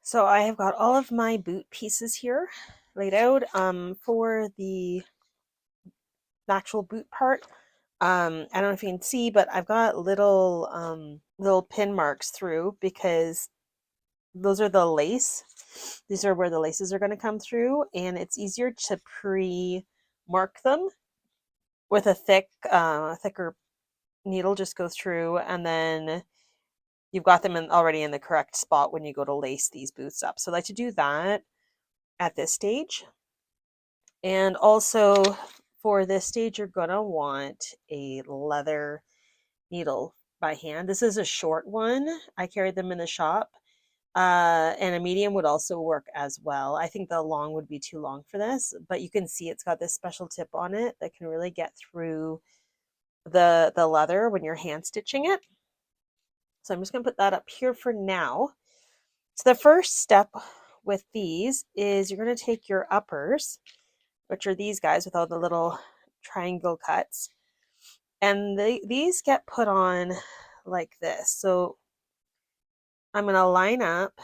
Speaker 1: So I have got all of my boot pieces here laid out for the actual boot part. I don't know if you can see, but I've got little pin marks through because those are the lace. These are where the laces are going to come through, and it's easier to pre-mark them with a thicker needle. Just go through, and then you've got them already in the correct spot when you go to lace these boots up. So I like to do that at this stage. And also for this stage, you're going to want a leather needle by hand. This is a short one. I carried them in the shop. And a medium would also work as well. I think the long would be too long for this, but you can see it's got this special tip on it that can really get through the leather when you're hand stitching it. So I'm just going to put that up here for now. So the first step with these is you're going to take your uppers, which are these guys with all the little triangle cuts, and these get put on like this. So I'm going to line up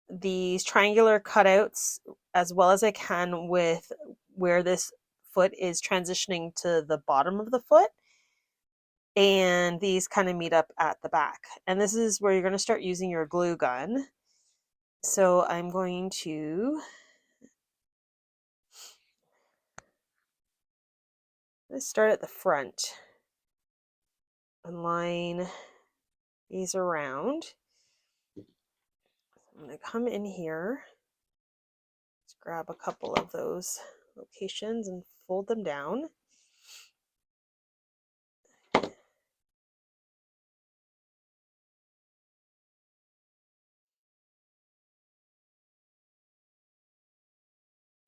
Speaker 1: these triangular cutouts as well as I can with where this foot is transitioning to the bottom of the foot, and these kind of meet up at the back, and this is where you're going to start using your glue gun. So I'm going to start at the front and line these around. I'm going to come in here, just grab a couple of those locations and fold them down.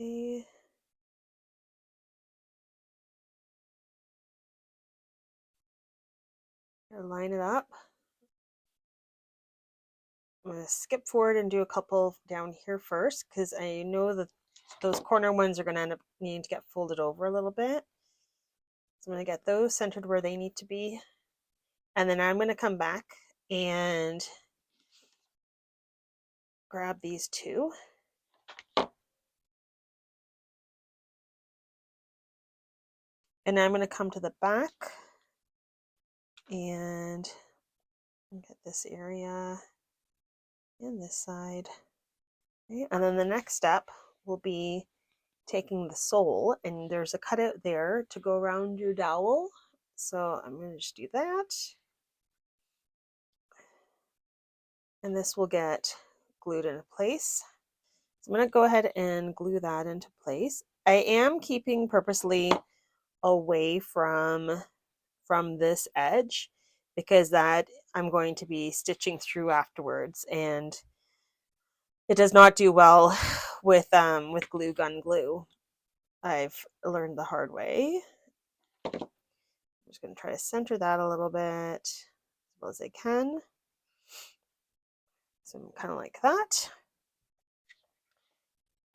Speaker 1: Okay. Line it up. I'm going to skip forward and do a couple down here first because I know that those corner ones are going to end up needing to get folded over a little bit. So I'm going to get those centered where they need to be. And then I'm going to come back and grab these two. And now I'm going to come to the back and get this area and this side. Okay. And then the next step will be taking the sole, and there's a cutout there to go around your dowel. So I'm going to just do that. And this will get glued into place. So I'm going to go ahead and glue that into place. I am keeping purposely away from this edge because that I'm going to be stitching through afterwards, and it does not do well with glue gun glue. I've learned the hard way. I'm just going to try to center that a little bit as well as I can. So kind of like that.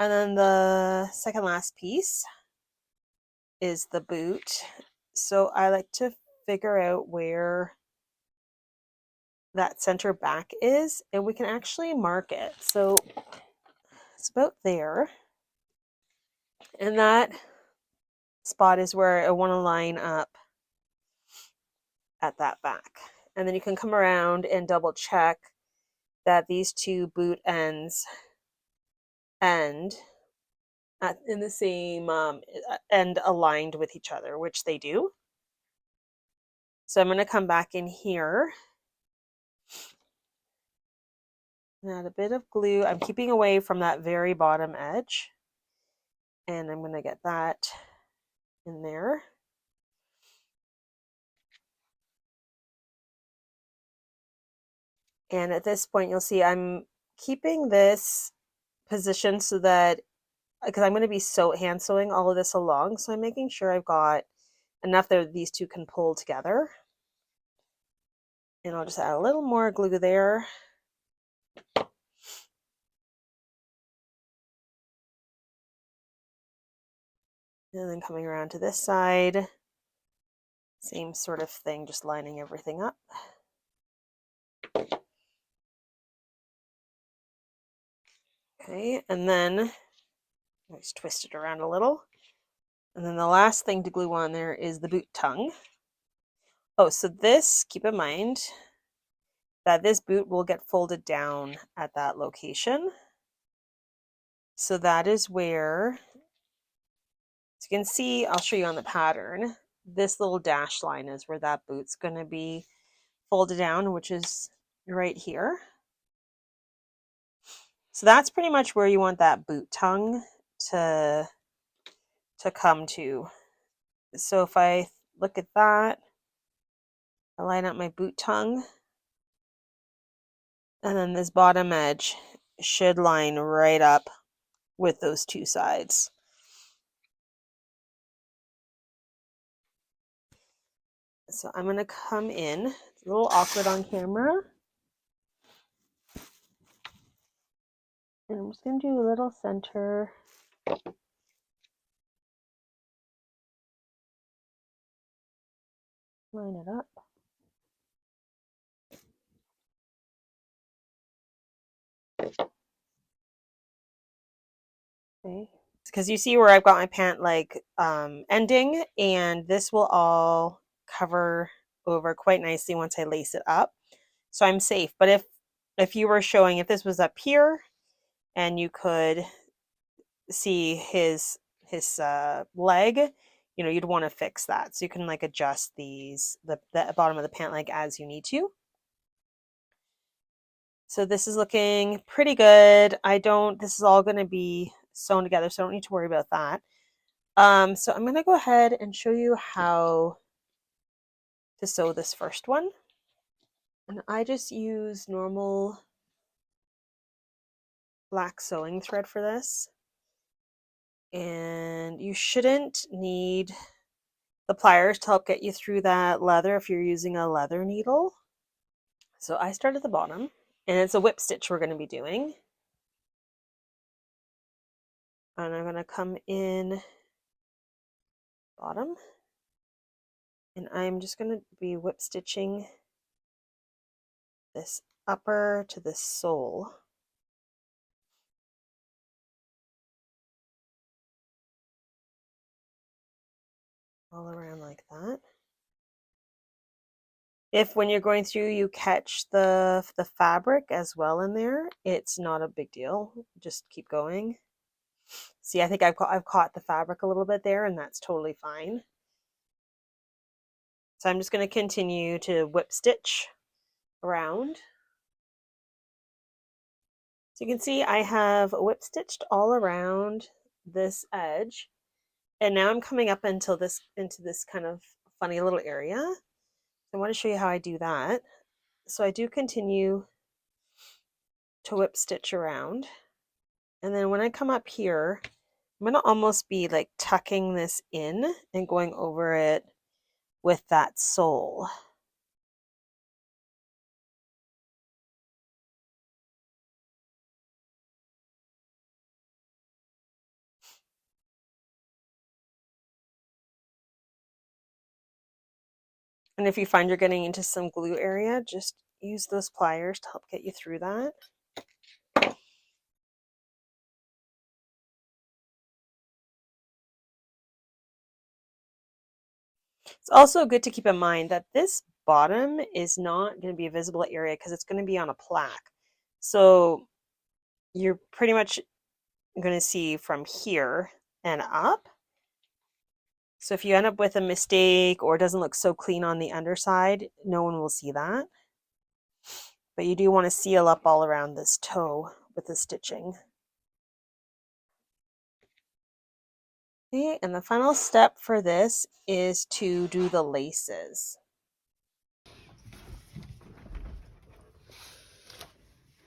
Speaker 1: And then the second last piece is the boot. So I like to figure out where that center back is, and we can actually mark it. So it's about there. And that spot is where I want to line up at that back. And then you can come around and double check that these two boot ends end in the same end aligned with each other, which they do. So I'm going to come back in here and add a bit of glue. I'm keeping away from that very bottom edge, and I'm going to get that in there. And at this point, you'll see I'm keeping this position so that, because I'm going to be hand sewing all of this along, so I'm making sure I've got enough that these two can pull together. And I'll just add a little more glue there. And then coming around to this side, same sort of thing, just lining everything up. Okay, and then I just twist it around a little. And then the last thing to glue on there is the boot tongue. Oh, so this, keep in mind that this boot will get folded down at that location. So that is where, as you can see, I'll show you on the pattern, this little dash line is where that boot's going to be folded down, which is right here. So that's pretty much where you want that boot tongue to come to. So if I look at that, I line up my boot tongue. And then this bottom edge should line right up with those two sides. So I'm going to come in, it's a little awkward on camera. And I'm just going to do a little center. Line it up. Okay. Because you see where I've got my pant leg ending, and this will all cover over quite nicely once I lace it up. So I'm safe. But if you were showing, if this was up here and you could see his leg, you know, you'd want to fix that. So you can like adjust the bottom of the pant leg as you need to. So this is looking pretty good. This is all going to be sewn together, so I don't need to worry about that. So I'm going to go ahead and show you how to sew this first one. And I just use normal black sewing thread for this. And you shouldn't need the pliers to help get you through that leather if you're using a leather needle. So I start at the bottom, and it's a whip stitch we're going to be doing. And I'm going to come in bottom, and I'm just going to be whip stitching this upper to this sole. All around like that. If when you're going through you catch the fabric as well in there, it's not a big deal. Just keep going. See, I think I've caught the fabric a little bit there, and that's totally fine. So I'm just going to continue to whip stitch around. So you can see I have whip stitched all around this edge, and now I'm coming up into this kind of funny little area. I want to show you how I do that. So I do continue to whip stitch around, and then when I come up here, I'm going to almost be like tucking this in and going over it with that sole. And if you find you're getting into some glue area, just use those pliers to help get you through that. It's also good to keep in mind that this bottom is not going to be a visible area because it's going to be on a plaque. So you're pretty much going to see from here and up. So if you end up with a mistake or it doesn't look so clean on the underside, no one will see that. But you do want to seal up all around this toe with the stitching. Okay, and the final step for this is to do the laces.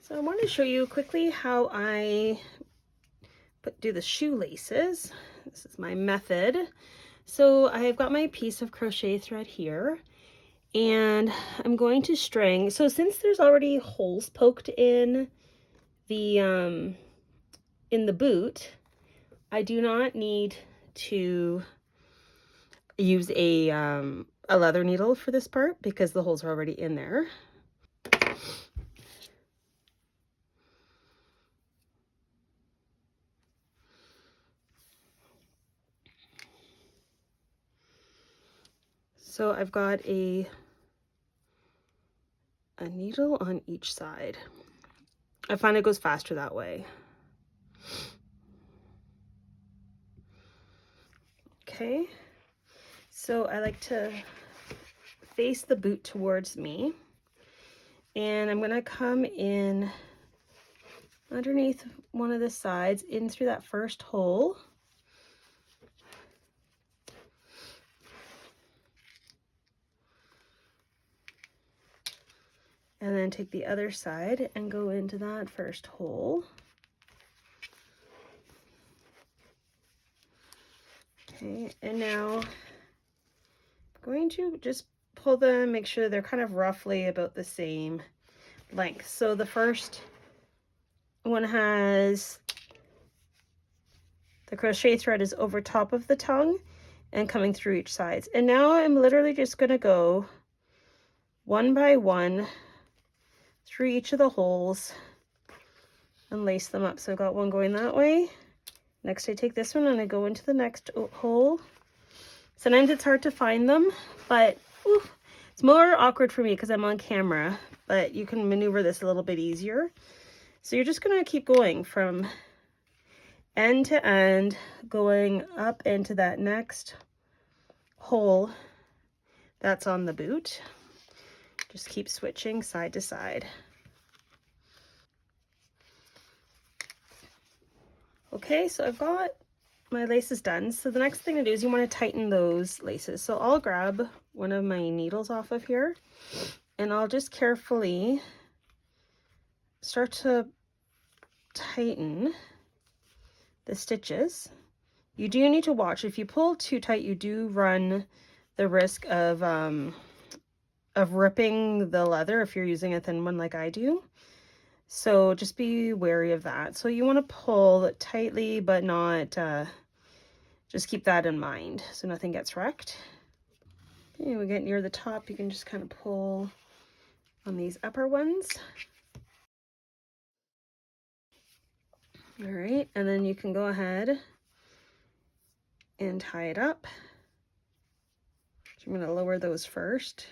Speaker 1: So I want to show you quickly how I do the shoelaces. This is my method. So I've got my piece of crochet thread here, and I'm going to string. So since there's already holes poked in the boot, I do not need to use a leather needle for this part because the holes are already in there. So I've got a needle on each side. I find it goes faster that way. Okay, so I like to face the boot towards me, and I'm gonna come in underneath one of the sides in through that first hole. And then take the other side and go into that first hole. Okay, and now I'm going to just pull them, make sure they're kind of roughly about the same length. So the first one has the crochet thread is over top of the tongue and coming through each side. And now I'm literally just going to go one by one through each of the holes and lace them up. So I've got one going that way. Next I take this one and I go into the next hole. Sometimes it's hard to find them, but it's more awkward for me because I'm on camera, but you can maneuver this a little bit easier. So you're just going to keep going from end to end, going up into that next hole that's on the boot. Just keep switching side to side. Okay, so I've got my laces done. So the next thing to do is you want to tighten those laces. So I'll grab one of my needles off of here and I'll just carefully start to tighten the stitches. You do need to watch. If you pull too tight, you do run the risk of ripping the leather if you're using a thin one like I do. So just be wary of that. So you want to pull tightly, but not, just keep that in mind so nothing gets wrecked. Okay, we get near the top, you can just kind of pull on these upper ones. All right, and then you can go ahead and tie it up. So I'm going to lower those first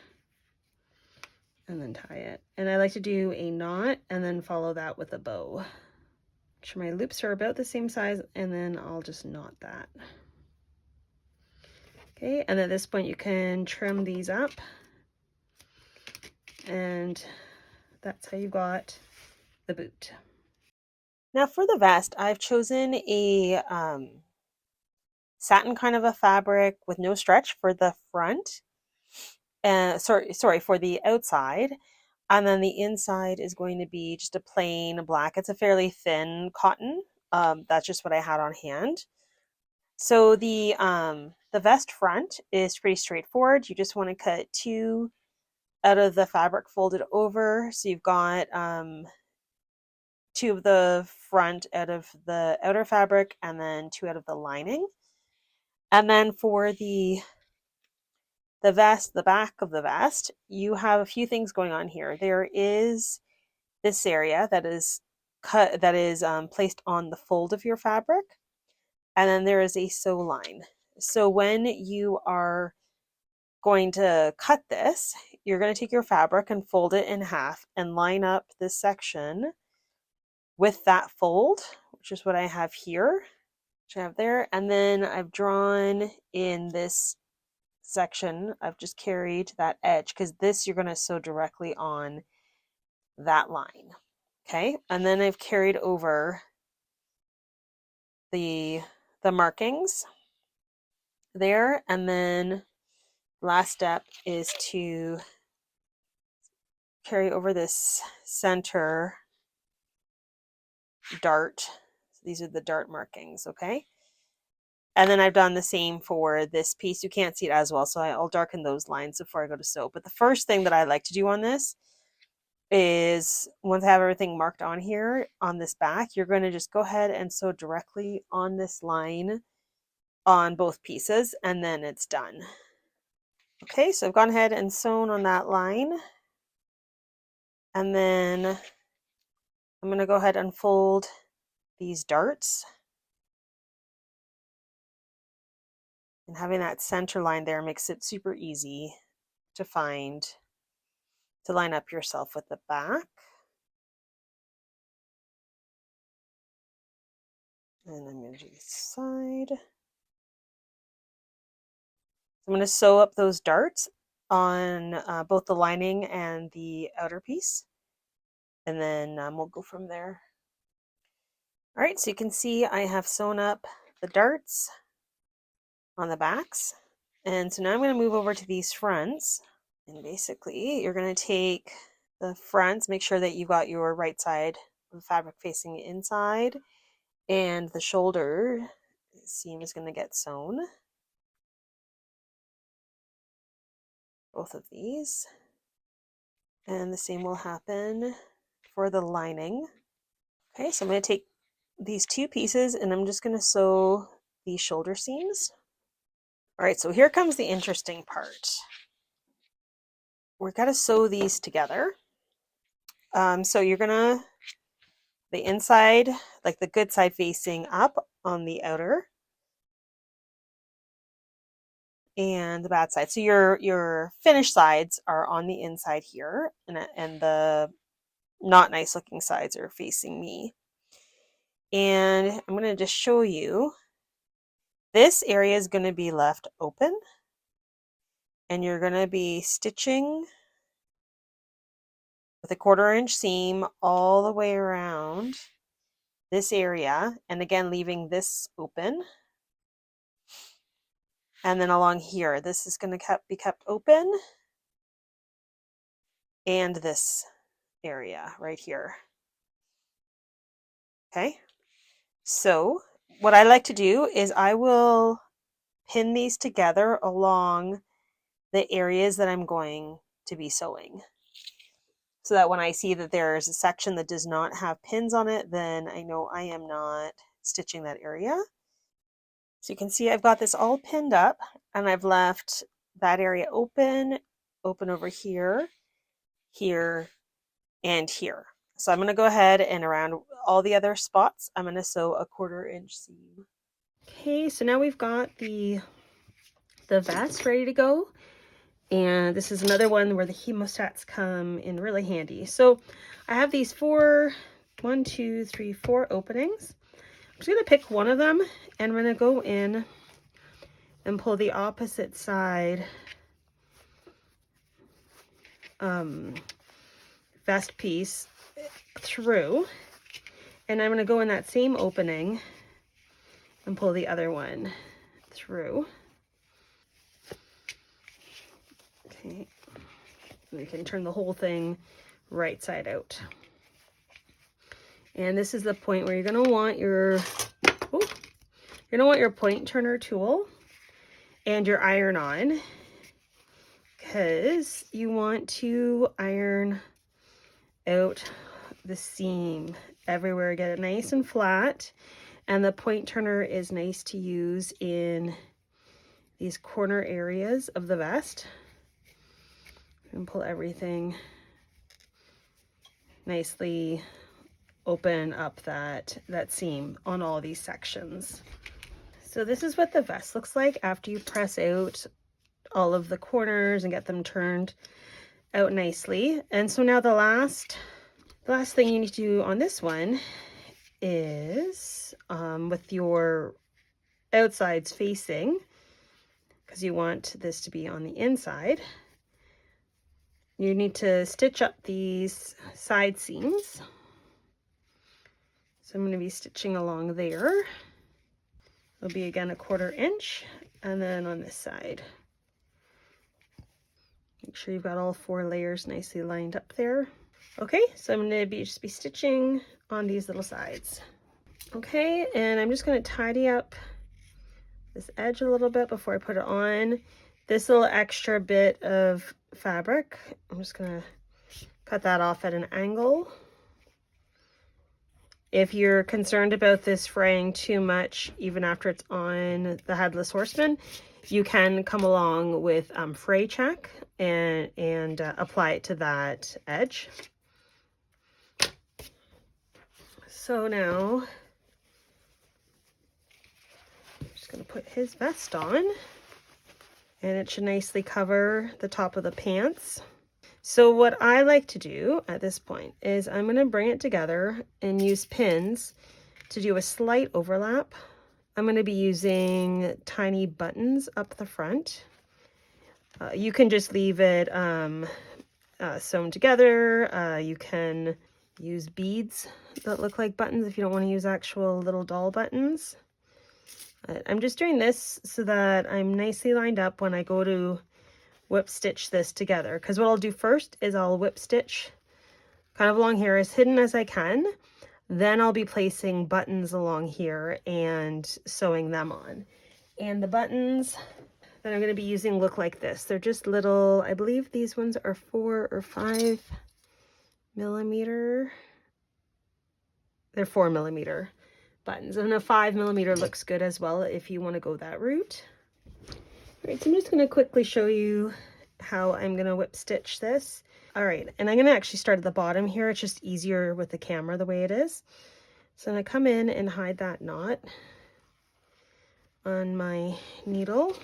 Speaker 1: and then tie it. And I like to do a knot and then follow that with a bow. Make sure my loops are about the same size and then I'll just knot that. Okay, and at this point you can trim these up. And that's how you got the boot. Now for the vest, I've chosen a satin kind of a fabric with no stretch for the front. Sorry, for the outside. And then the inside is going to be just a plain black. It's a fairly thin cotton. That's just what I had on hand. So the vest front is pretty straightforward. You just want to cut 2 out of the fabric folded over. So you've got 2 of the front out of the outer fabric and then 2 out of the lining. And then for the vest, the back of the vest, you have a few things going on here. There is this area that is placed on the fold of your fabric, and then there is a sew line. So when you are going to cut this, you're going to take your fabric and fold it in half and line up this section with that fold, which is what I have here, which I have there. And then I've drawn in this section, I've just carried that edge because this you're going to sew directly on that line. Okay, and then I've carried over the markings there, and then last step is to carry over this center dart. So these are the dart markings, okay? And then I've done the same for this piece. You can't see it as well, so I'll darken those lines before I go to sew. But the first thing that I like to do on this is, once I have everything marked on here, on this back, you're going to just go ahead and sew directly on this line on both pieces, and then it's done. Okay, so I've gone ahead and sewn on that line. And then I'm going to go ahead and fold these darts. And having that center line there makes it super easy to find, to line up yourself with the back. And I'm going to do this side. I'm going to sew up those darts on both the lining and the outer piece. And then we'll go from there. All right, so you can see I have sewn up the darts on the backs. And so now I'm going to move over to these fronts. And basically, you're going to take the fronts, make sure that you got your right side of the fabric facing inside, and the shoulder seam is going to get sewn. Both of these. And the same will happen for the lining. Okay, so I'm going to take these two pieces and I'm just going to sew these shoulder seams. All right, so here comes the interesting part. We're going to sew these together. So you're going to, the inside, like the good side facing up on the outer, and the bad side. So your finished sides are on the inside here, and the not nice looking sides are facing me. And I'm going to just show you, this area is going to be left open, and you're going to be stitching with a 1/4 inch seam all the way around this area, and again leaving this open. And then along here, this is going to be kept open, and this area right here. Okay, so what I like to do is I will pin these together along the areas that I'm going to be sewing, so that when I see that there's a section that does not have pins on it, then I know I am not stitching that area. So you can see I've got this all pinned up, and I've left that area open over here, here, and here. So I'm going to go ahead and around all the other spots, I'm going to sew a 1/4 inch seam. Okay, so now we've got the vest ready to go. And this is another one where the hemostats come in really handy. So I have these 4 openings. I'm just going to pick one of them, and I'm going to go in and pull the opposite side vest piece through, and I'm going to go in that same opening and pull the other one through. Okay, we can turn the whole thing right side out. And this is the point where you're going to want your point turner tool and your iron on, because you want to iron out the seam everywhere, get it nice and flat. And the point turner is nice to use in these corner areas of the vest, and pull everything nicely, open up that seam on all these sections. So this is what the vest looks like after you press out all of the corners and get them turned out nicely. And so now the last thing you need to do on this one is with your outsides facing, because you want this to be on the inside, you need to stitch up these side seams. So I'm going to be stitching along there. It'll be again a 1/4 inch, and then on this side. Make sure you've got all 4 layers nicely lined up there. Okay, so I'm going to just be stitching on these little sides. Okay, and I'm just going to tidy up this edge a little bit before I put it on. This little extra bit of fabric, I'm just going to cut that off at an angle. If you're concerned about this fraying too much, even after it's on the Headless Horseman, you can come along with fray check and apply it to that edge. So now I'm just going to put his vest on, and it should nicely cover the top of the pants. So what I like to do at this point is I'm going to bring it together and use pins to do a slight overlap. I'm going to be using tiny buttons up the front. You can just leave it sewn together. You can use beads that look like buttons if you don't want to use actual little doll buttons. I'm just doing this so that I'm nicely lined up when I go to whip stitch this together, because what I'll do first is I'll whip stitch kind of along here, as hidden as I can. Then I'll be placing buttons along here and sewing them on. And the buttons that I'm going to be using look like this. They're just little, I believe these ones are 4 or 5 millimeter. They're 4 millimeter buttons, and a 5 millimeter looks good as well if you want to go that route. All right, so I'm just going to quickly show you how I'm going to whip stitch this. All right, and I'm going to actually start at the bottom here. It's just easier with the camera the way it is. So I'm going to come in and hide that knot on my needle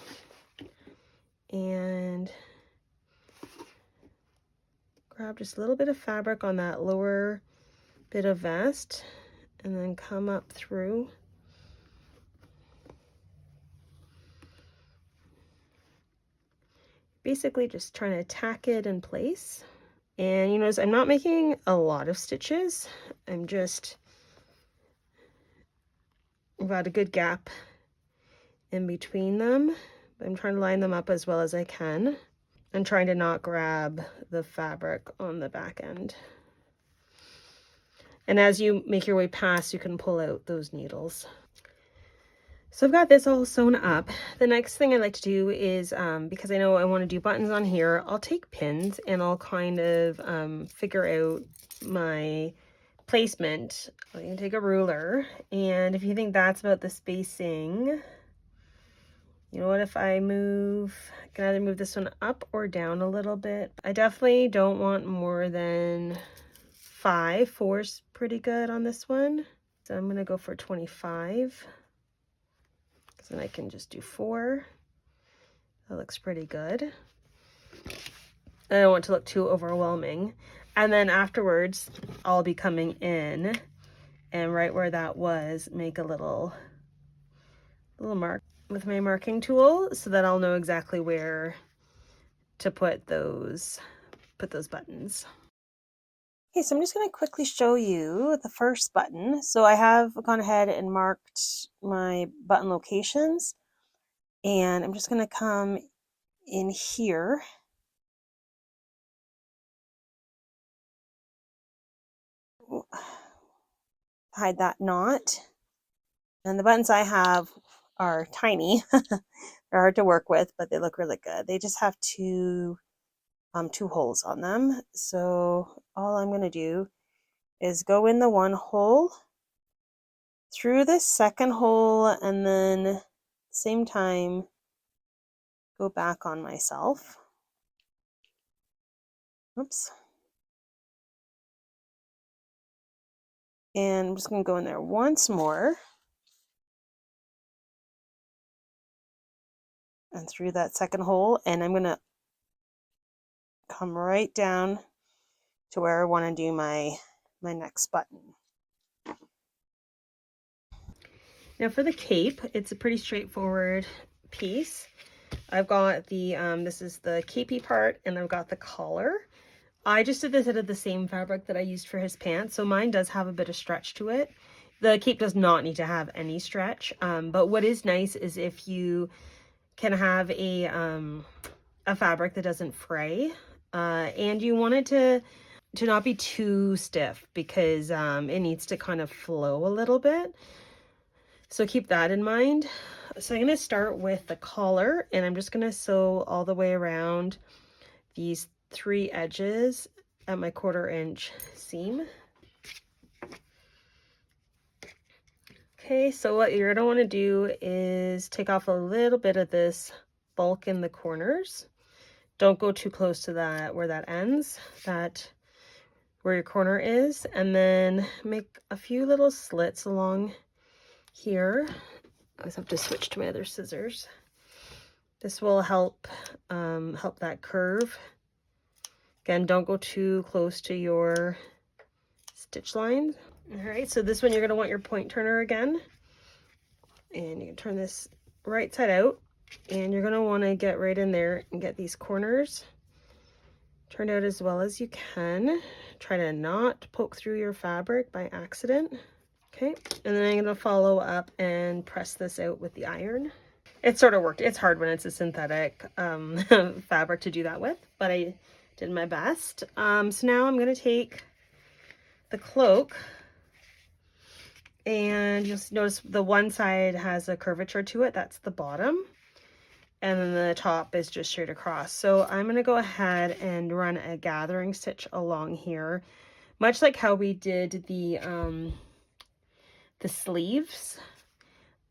Speaker 1: and grab just a little bit of fabric on that lower bit of vest and then come up through. Basically just trying to tack it in place. And you notice I'm not making a lot of stitches. I've got a good gap in between them. I'm trying to line them up as well as I can. I'm trying to not grab the fabric on the back end. And as you make your way past, you can pull out those needles. So I've got this all sewn up. The next thing I like to do is, because I know I want to do buttons on here, I'll take pins and I'll kind of figure out my placement. I can take a ruler, and if you think that's about the spacing, you know what, if I can either move this one up or down a little bit. I definitely don't want more than 5. 4's pretty good on this one. So I'm gonna go for 25. So then I can just do 4. That looks pretty good. I don't want it to look too overwhelming. And then afterwards, I'll be coming in and right where that was, make a little mark with my marking tool so that I'll know exactly where to put those buttons. Okay, so I'm just going to quickly show you the first button. So I have gone ahead and marked my button locations, and I'm just going to come in here. Hide that knot. And the buttons I have are tiny. They're hard to work with, but they look really good. They just have two holes on them. So all I'm going to do is go in the one hole, through the second hole, and then same time go back on myself. Oops. And I'm just going to go in there once more and through that second hole, and I'm going to come right down to where I want to do my next button. Now for the cape, it's a pretty straightforward piece. I've got the, this is the capey part, and I've got the collar. I just did this out of the same fabric that I used for his pants, so mine does have a bit of stretch to it. The cape does not need to have any stretch, but what is nice is if you can have a fabric that doesn't fray, and you want it to not be too stiff because it needs to kind of flow a little bit. So keep that in mind. So I'm going to start with the collar, and I'm just going to sew all the way around these 3 edges at my 1/4 inch seam. Okay, so what you're going to want to do is take off a little bit of this bulk in the corners. Don't go too close to that where that ends, where your corner is, and then make a few little slits along here. I just have to switch to my other scissors. This will help that curve. Again, don't go too close to your stitch lines. All right, so this one you're going to want your point turner again, and you can turn this right side out, and you're going to want to get right in there and get these corners turned out as well as you can. Try to not poke through your fabric by accident. Okay, and then I'm going to follow up and press this out with the iron. It sort of worked. It's hard when it's a synthetic fabric to do that with, but I did my best. So now I'm going to take the cloak, and you'll notice the one side has a curvature to it. That's the bottom. And then the top is just straight across. So I'm going to go ahead and run a gathering stitch along here, much like how we did the sleeves.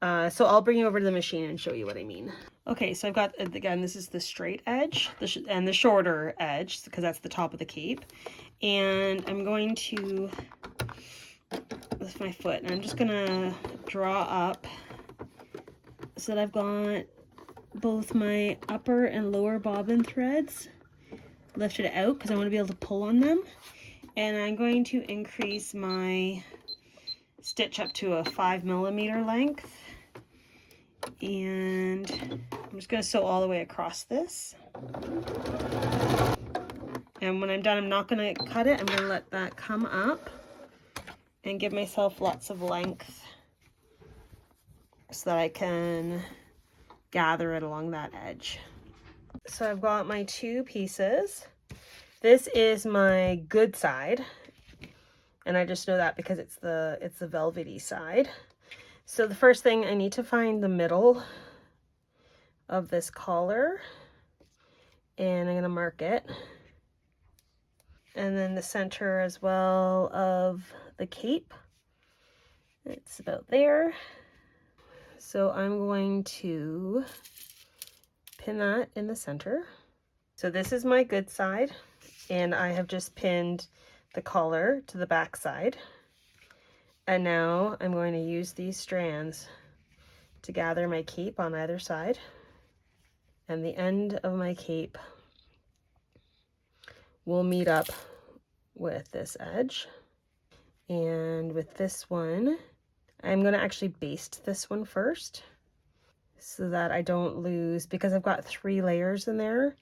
Speaker 1: So I'll bring you over to the machine and show you what I mean. Okay, so I've got, again, this is the straight edge and the shorter edge, because that's the top of the cape. And I'm going to lift my foot, and I'm just going to draw up so that I've got both my upper and lower bobbin threads lifted out, because I want to be able to pull on them. And I'm going to increase my stitch up to a 5mm length, and I'm just going to sew all the way across this. And when I'm done, I'm not going to cut it. I'm going to let that come up and give myself lots of length so that I can gather it along that edge. So I've got my two pieces. This is my good side, and I just know that because it's the velvety side. So the first thing, I need to find the middle of this collar, and I'm going to mark it. And then the center as well of the cape. It's about there. So I'm going to pin that in the center. So this is my good side, and I have just pinned the collar to the back side. And now I'm going to use these strands to gather my cape on either side. And the end of my cape will meet up with this edge. And with this one, I'm going to actually baste this one first so that I don't lose, because I've got 3 layers in there,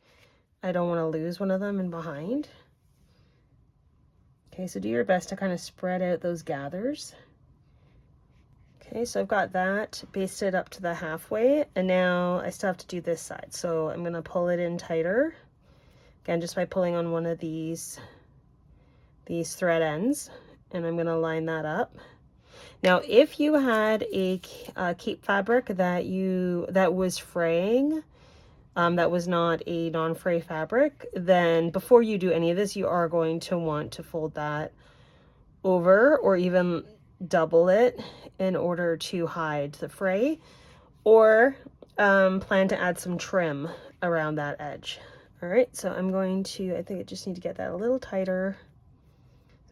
Speaker 1: I don't want to lose one of them in behind. Okay, so do your best to kind of spread out those gathers. Okay, so I've got that basted up to the halfway, and now I still have to do this side. So I'm going to pull it in tighter, again, just by pulling on one of these thread ends, and I'm going to line that up. Now, if you had a cape fabric that was fraying, that was not a non-fray fabric, then before you do any of this, you are going to want to fold that over or even double it in order to hide the fray, or plan to add some trim around that edge. All right, so I'm going to, I think I just need to get that a little tighter.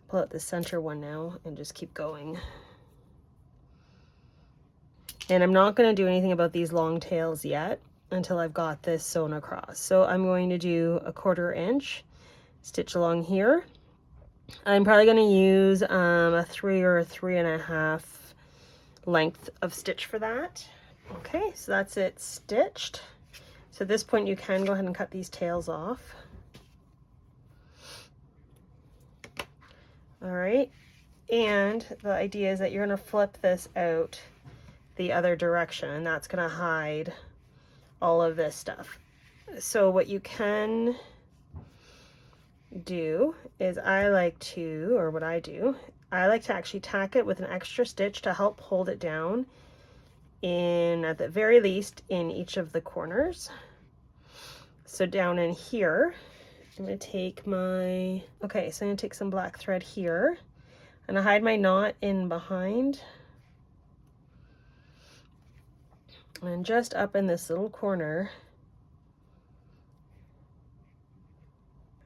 Speaker 1: Pull out the center one now and just keep going. And I'm not going to do anything about these long tails yet until I've got this sewn across. So I'm going to do a 1/4 inch stitch along here. I'm probably going to use a 3 or a 3.5 length of stitch for that. Okay, so that's it stitched. So at this point you can go ahead and cut these tails off. All right, and the idea is that you're going to flip this out the other direction, and that's going to hide all of this stuff. So what you can do is what I do, I like to actually tack it with an extra stitch to help hold it down at the very least in each of the corners. So down in here, I'm going to take so I'm going to take some black thread here and I hide my knot in behind. And just up in this little corner,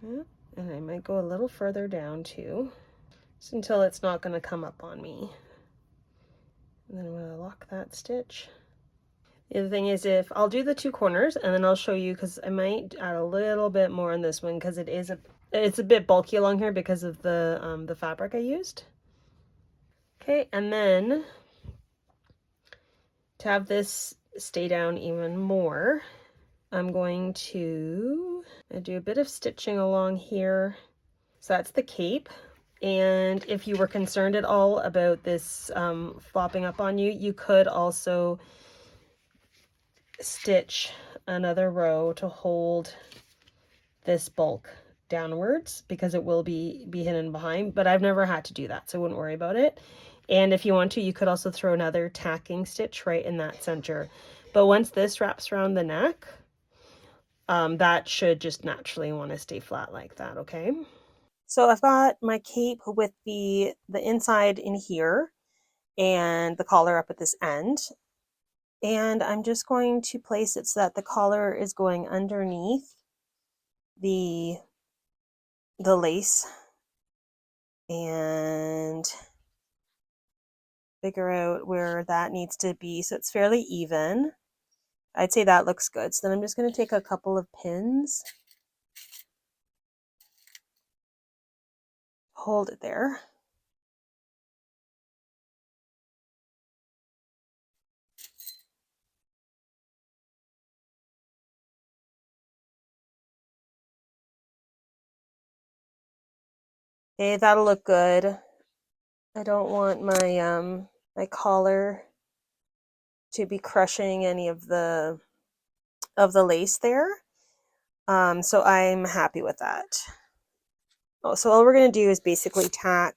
Speaker 1: and I might go a little further down too, just until it's not going to come up on me. And then I'm going to lock that stitch. The other thing is, if I'll do the 2 corners and then I'll show you, because I might add a little bit more in this one because it's a bit bulky along here because of the fabric I used. Okay, and then to have this stay down even more, I'm going to do a bit of stitching along here. So that's the cape. And if you were concerned at all about this flopping up on you, you could also stitch another row to hold this bulk
Speaker 2: downwards because it will be hidden behind, but I've never had to do that, so I wouldn't worry about it. And if you want to, you could also throw another tacking stitch right in that center. But once this wraps around the neck, that should just naturally want to stay flat like that, okay? So I've got my cape with the inside in here and the collar up at this end. And I'm just going to place it so that the collar is going underneath the lace and figure out where that needs to be so it's fairly even. I'd say that looks good. So then I'm just going to take a couple of pins, hold it there. Okay, that'll look good. I don't want my my collar to be crushing any of the lace there. So I'm happy with that. Oh, so all we're going to do is basically tack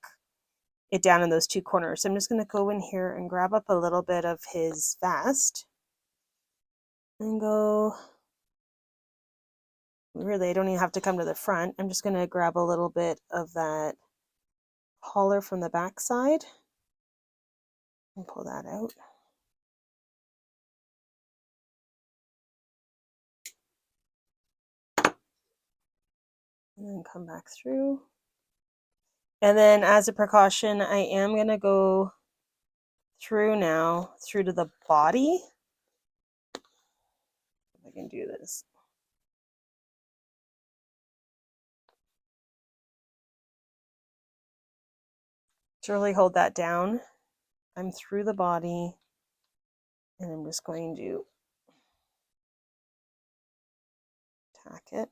Speaker 2: it down in those two corners. So I'm just going to go in here and grab up a little bit of his vest and go, really, I don't even have to come to the front. I'm just going to grab a little bit of that collar from the back side and pull that out. And then come back through. And then as a precaution, I am going to go through now, through to the body. If I can do this. To really hold that down, I'm through the body and I'm just going to tack it.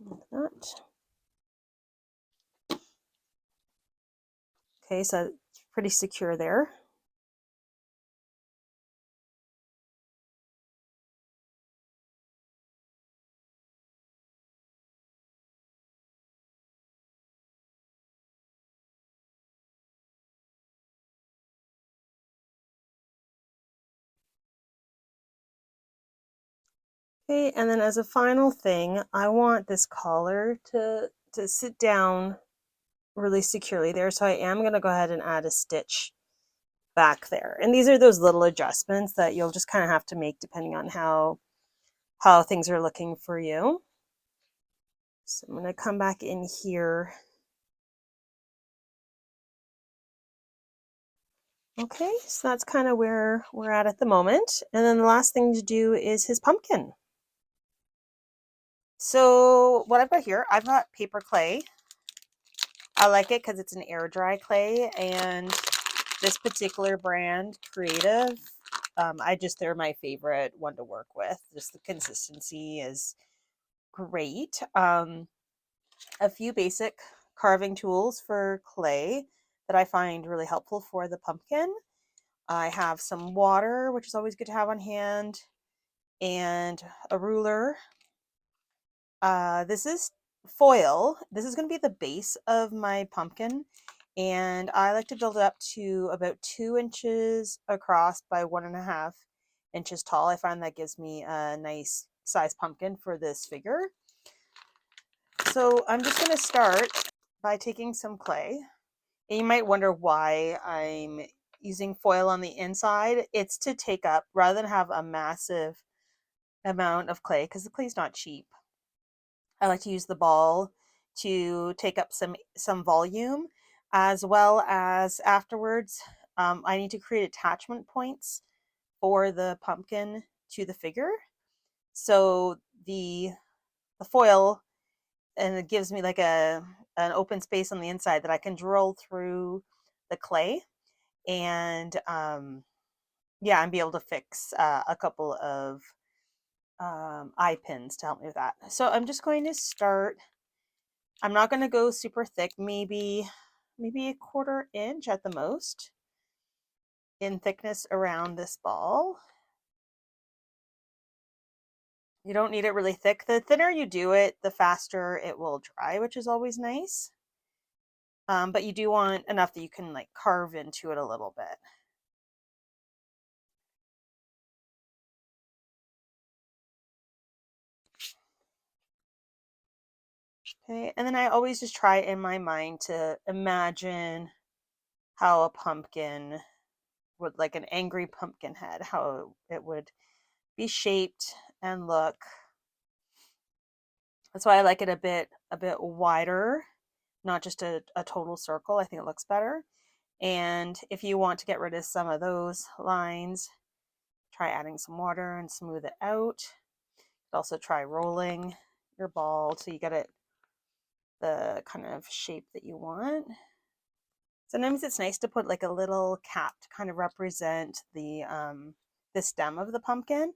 Speaker 2: Like that. Okay, so it's pretty secure there. Okay, and then as a final thing, I want this collar to sit down really securely there. So I am going to go ahead and add a stitch back there. And these are those little adjustments that you'll just kind of have to make depending on how things are looking for you. So I'm going to come back in here. Okay, so that's kind of where we're at the moment. And then the last thing to do is his pumpkin. So what I've got here, I've got paper clay. I like it because it's an air dry clay, and this particular brand, Creative, they're my favorite one to work with. Just the consistency is great. A few basic carving tools for clay that I find really helpful for the pumpkin. I have some water, which is always good to have on hand, and a ruler. This is foil. This is going to be the base of my pumpkin, and I like to build it up to about 2 inches across by 1.5 inches tall. I find that gives me a nice size pumpkin for this figure. So I'm just going to start by taking some clay. And you might wonder why I'm using foil on the inside. It's to take up, rather than have a massive amount of clay, because the clay is not cheap. I like to use the ball to take up some volume, as well as afterwards, I need to create attachment points for the pumpkin to the figure. So the foil, and it gives me like an open space on the inside that I can drill through the clay, and yeah, and be able to fix a couple of eye pins to help me with that. So I'm just going to start. I'm not going to go super thick, maybe a 1/4 inch at the most. in thickness around this ball. You don't need it really thick. The thinner you do it, the faster it will dry, which is always nice. But you do want enough that you can like carve into it a little bit. Okay, and then I always just try in my mind to imagine how a pumpkin would, like an angry pumpkin head, how it would be shaped and look. That's why I like it a bit wider, not just a total circle. I think it looks better. And if you want to get rid of some of those lines, try adding some water and smooth it out. Also try rolling your ball till you get it the kind of shape that you want. Sometimes it's nice to put like a little cap to kind of represent the stem of the pumpkin.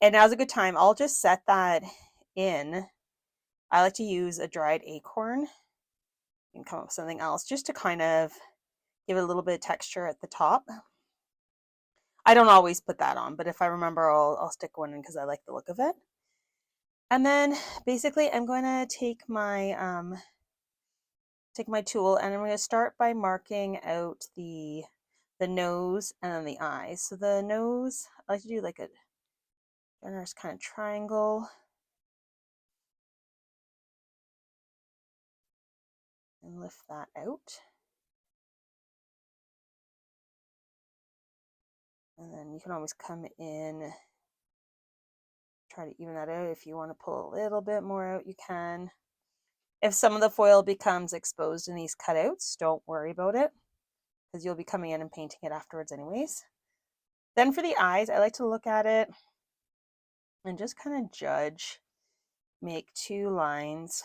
Speaker 2: And now's a good time. I'll just set that in. I like to use a dried acorn and come up with something else just to kind of give it a little bit of texture at the top. I don't always put that on, but if I remember, I'll stick one in because I like the look of it. And then basically I'm going to take my tool and I'm going to start by marking out the nose and then the eyes. So the nose, I like to do like a generous kind of triangle and lift that out. And then you can always come in, try to even that out. If you want to pull a little bit more out, you can. If some of the foil becomes exposed in these cutouts, don't worry about it because you'll be coming in and painting it afterwards anyways. Then for the eyes, I like to look at it and just kind of judge, make two lines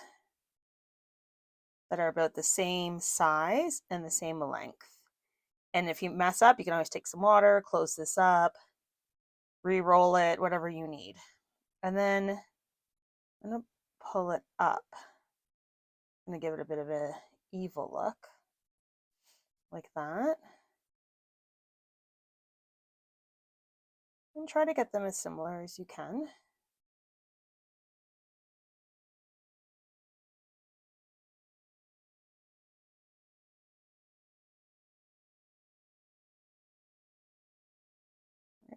Speaker 2: that are about the same size and the same length. And if you mess up, you can always take some water, close this up, re-roll it, whatever you need. And then I'm going to pull it up. I'm going to give it a bit of a evil look, like that. And try to get them as similar as you can.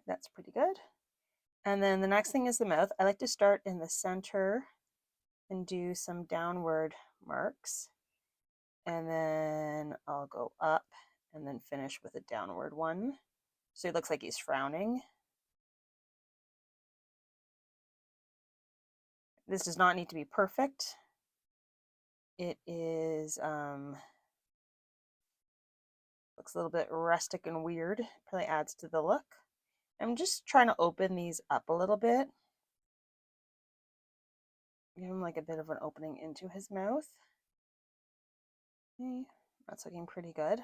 Speaker 2: That's pretty good. And then the next thing is the mouth. I like to start in the center and do some downward marks. And then I'll go up and then finish with a downward one. So it looks like he's frowning. This does not need to be perfect. It is, looks a little bit rustic and weird. Probably adds to the look. I'm just trying to open these up a little bit. Give him like a bit of an opening into his mouth. Okay, that's looking pretty good.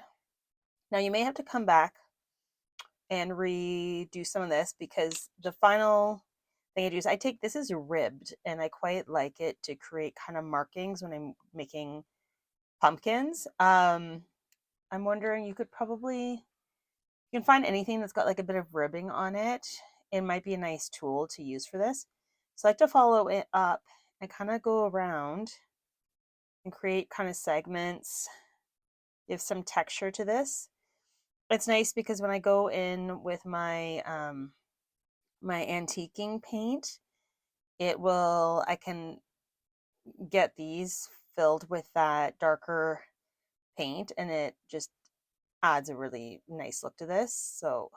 Speaker 2: Now you may have to come back and redo some of this because the final thing I do is I take, this is ribbed and I quite like it to create kind of markings when I'm making pumpkins. I'm wondering, you could probably, you can find anything that's got like a bit of ribbing on it. It might be a nice tool to use for this. So I like to follow it up and kind of go around and create kind of segments, give some texture to this. It's nice because when I go in with my my antiquing paint, I can get these filled with that darker paint and it just adds a really nice look to this. So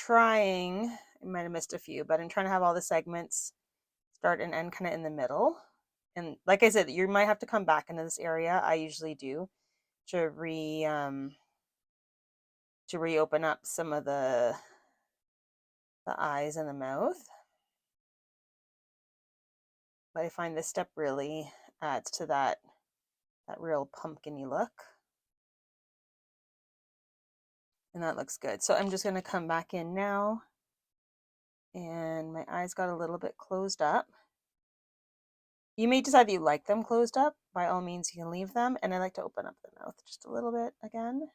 Speaker 2: I might have missed a few, but I'm trying to have all the segments start and end kind of in the middle. And like I said, you might have to come back into this area. I usually do to reopen up some of the eyes and the mouth. But I find this step really adds to that real pumpkin-y look. And that looks good. So I'm just going to come back in now. And my eyes got a little bit closed up. You may decide that you like them closed up. By all means, you can leave them. And I like to open up the mouth just a little bit again.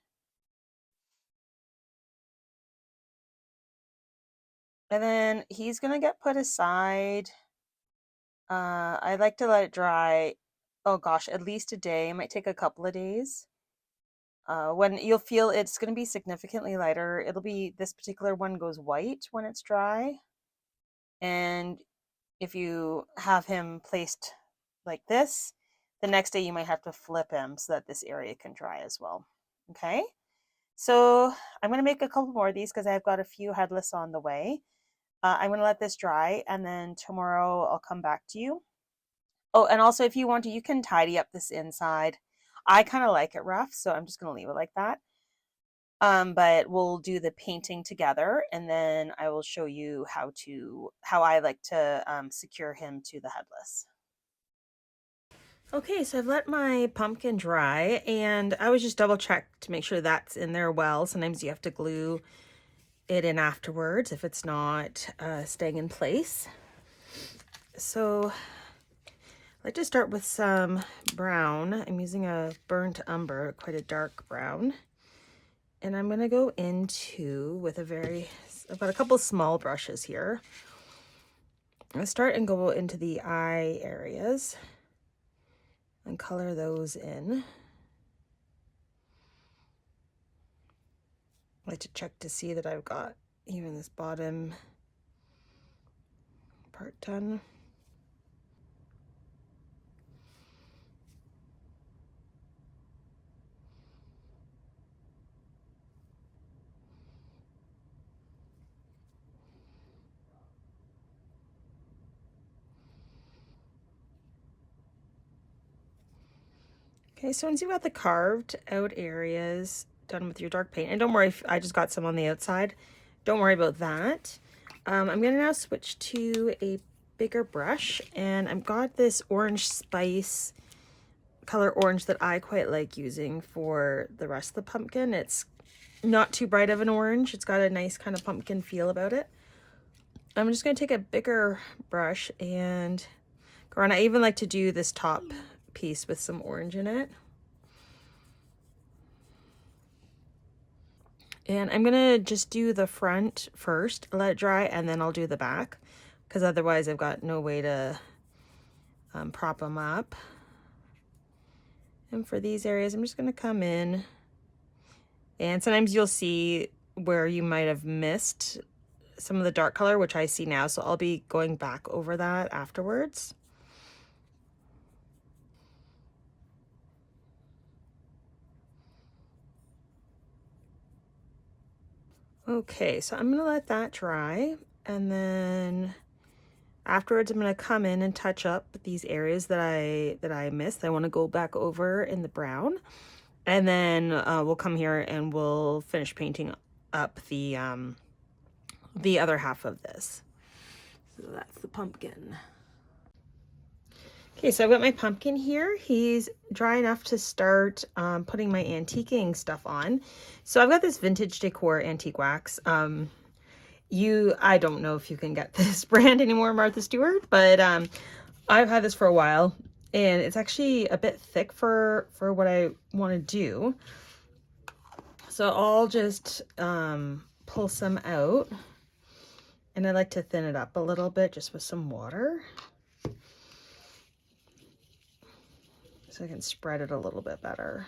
Speaker 2: And then he's gonna get put aside. I like to let it dry, oh gosh, at least a day. It might take a couple of days. When you'll feel it's going to be significantly lighter, it'll be this particular one goes white when it's dry. And if you have him placed like this, the next day you might have to flip him so that this area can dry as well. Okay, so I'm going to make a couple more of these because I've got a few headless on the way. I'm going to let this dry and then tomorrow I'll come back to you. Oh, and also if you want to, you can tidy up this inside. I kind of like it rough, so I'm just going to leave it like that. But we'll do the painting together and then I will show you how I like to secure him to the headless. Okay, so I've let my pumpkin dry and I was just double check to make sure that's in there well. Sometimes you have to glue it in afterwards if it's not staying in place. So I like to start with some brown. I'm using a burnt umber, quite a dark brown. And I'm gonna go into with I've got a couple small brushes here. I'll start and go into the eye areas and color those in. I like to check to see that I've got even this bottom part done. Okay, so once you've got the carved out areas done with your dark paint, and don't worry if I just got some on the outside, don't worry about that. I'm gonna now switch to a bigger brush and I've got this orange spice color orange that I quite like using for the rest of the pumpkin. It's not too bright of an orange. It's got a nice kind of pumpkin feel about it. I'm just gonna take a bigger brush and go around. I even like to do this top piece with some orange in it. And I'm gonna just do the front first, let it dry, and then I'll do the back, because otherwise I've got no way to prop them up. And for these areas, I'm just gonna come in, and sometimes you'll see where you might have missed some of the dark color, which I see now, so I'll be going back over that afterwards. Okay, so I'm gonna let that dry, and then afterwards I'm gonna come in and touch up these areas that I missed. I want to go back over in the brown, and then we'll come here and we'll finish painting up the other half of this. So that's the pumpkin. Okay, so I've got my pumpkin here. He's dry enough to start putting my antiquing stuff on. So I've got this vintage decor antique wax. I don't know if you can get this brand anymore, Martha Stewart, but I've had this for a while and it's actually a bit thick for what I want to do. So I'll just pull some out, and I like to thin it up a little bit just with some water, so I can spread it a little bit better.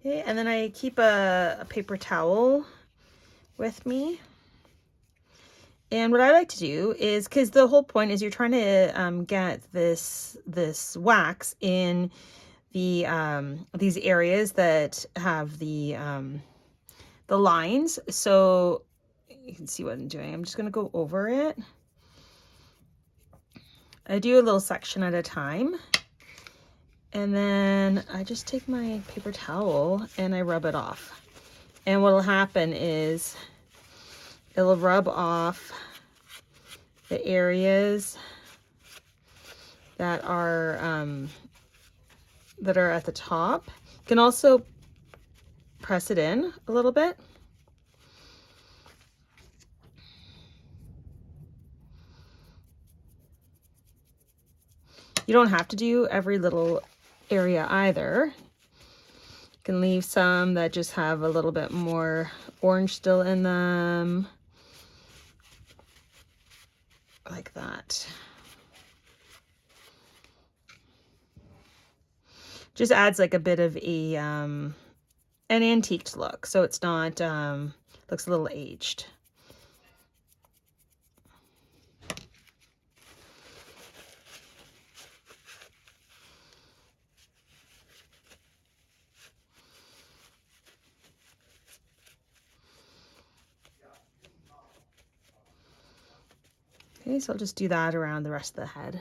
Speaker 2: Okay, and then I keep a paper towel with me. And what I like to do is, because the whole point is you're trying to get this wax in the these areas that have the lines. So you can see what I'm doing. I'm just going to go over it. I do a little section at a time. And then I just take my paper towel and I rub it off. And what will happen is it'll rub off the areas that are at the top. You can also press it in a little bit. You don't have to do every little area either. You can leave some that just have a little bit more orange still in them. like that. Just adds like a bit of a an antiqued look, so it's not looks a little aged. Okay, so I'll just do that around the rest of the head.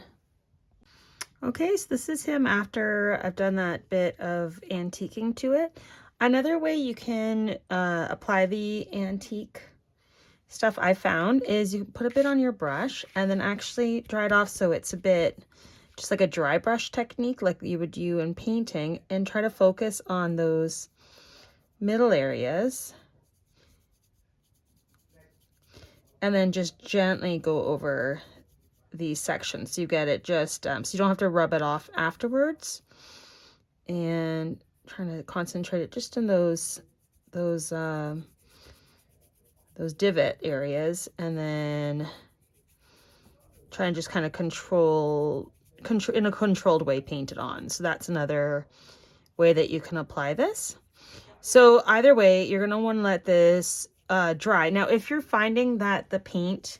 Speaker 2: Okay, so this is him after I've done that bit of antiquing to it. Another way you can apply the antique stuff I found is you put a bit on your brush and then actually dry it off so it's a bit just like a dry brush technique like you would do in painting, and try to focus on those middle areas and then just gently go over these sections so you get it just so you don't have to rub it off afterwards, and trying to concentrate it just in those divot areas, and then try and just kind of control in a controlled way paint it on. So that's another way that you can apply this. So either way, you're going to want to let this dry. Now, if you're finding that the paint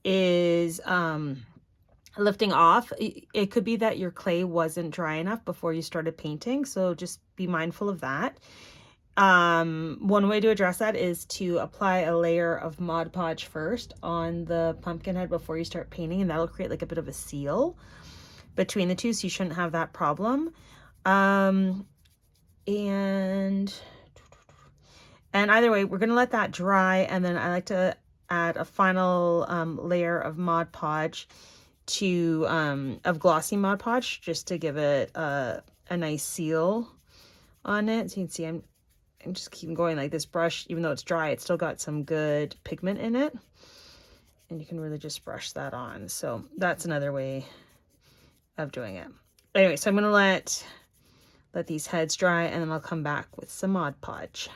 Speaker 2: is lifting off, it could be that your clay wasn't dry enough before you started painting. So just be mindful of that. One way to address that is to apply a layer of Mod Podge first on the pumpkin head before you start painting, and that'll create like a bit of a seal between the two, so you shouldn't have that problem. And either way, we're gonna let that dry, and then I like to add a final layer of Mod Podge of glossy Mod Podge, just to give it a nice seal on it. So you can see I'm just keep going like this brush, even though it's dry, it's still got some good pigment in it. And you can really just brush that on. So that's another way of doing it. Anyway, so I'm gonna let these heads dry, and then I'll come back with some Mod Podge.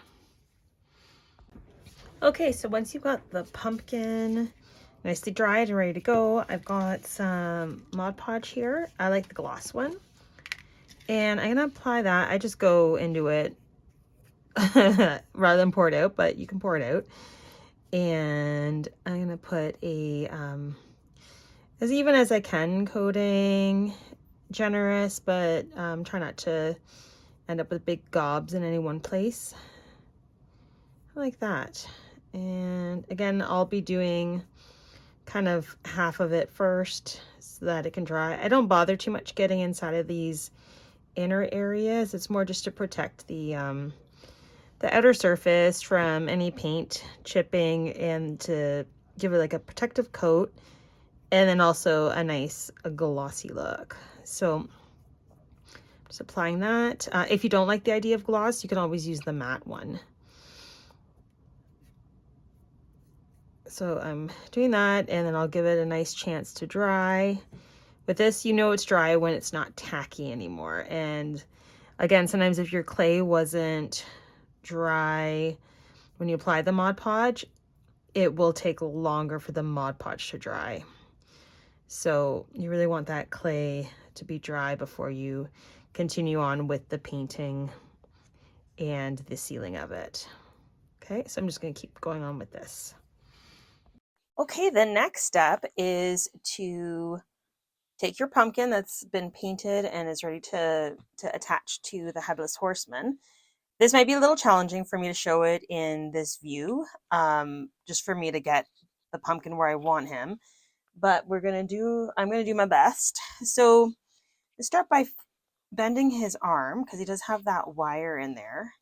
Speaker 2: Okay, so once you've got the pumpkin nicely dried and ready to go, I've got some Mod Podge here. I like the gloss one. And I'm gonna apply that. I just go into it rather than pour it out, but you can pour it out. And I'm gonna put a as even as I can coating, generous, but try not to end up with big gobs in any one place. Like that. And again, I'll be doing kind of half of it first so that it can dry. I don't bother too much getting inside of these inner areas. It's more just to protect the outer surface from any paint chipping, and to give it like a protective coat, and then also a glossy look. So just applying that. If you don't like the idea of gloss, you can always use the matte one. So I'm doing that, and then I'll give it a nice chance to dry. With this, you know it's dry when it's not tacky anymore. And again, sometimes if your clay wasn't dry when you apply the Mod Podge, it will take longer for the Mod Podge to dry. So you really want that clay to be dry before you continue on with the painting and the sealing of it. Okay, so I'm just going to keep going on with this. Okay, the next step is to take your pumpkin that's been painted and is ready to attach to the Headless Horseman. This might be a little challenging for me to show it in this view, just for me to get the pumpkin where I want him. But I'm gonna do my best. So let's start by bending his arm, because he does have that wire in there,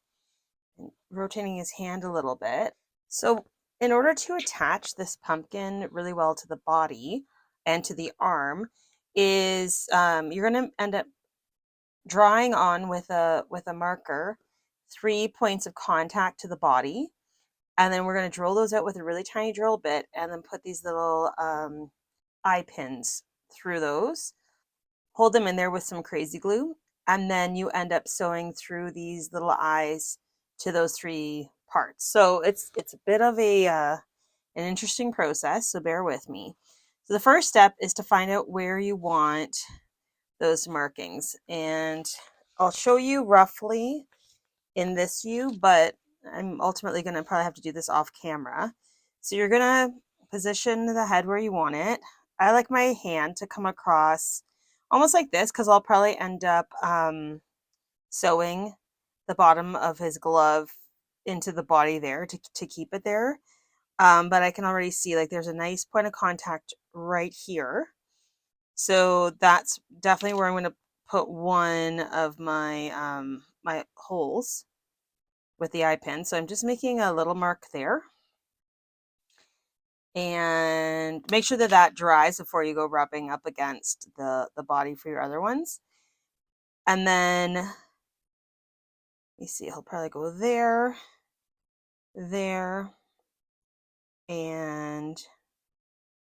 Speaker 2: and rotating his hand a little bit. So in order to attach this pumpkin really well to the body and to the arm, is you're going to end up drawing on with a marker 3 points of contact to the body, and then we're going to drill those out with a really tiny drill bit, and then put these little eye pins through those, hold them in there with some crazy glue, and then you end up sewing through these little eyes to those 3 parts. So it's a bit of an interesting process, so bear with me. So the first step is to find out where you want those markings. And I'll show you roughly in this view, but I'm ultimately going to probably have to do this off camera. So you're going to position the head where you want it. I like my hand to come across almost like this because I'll probably end up sewing the bottom of his glove into the body there to keep it there. But I can already see like there's a nice point of contact right here. So that's definitely where I'm going to put one of my my holes with the eye pin. So I'm just making a little mark there. And make sure that that dries before you go rubbing up against the body for your other ones. And then, let me see, he'll probably go there, there, and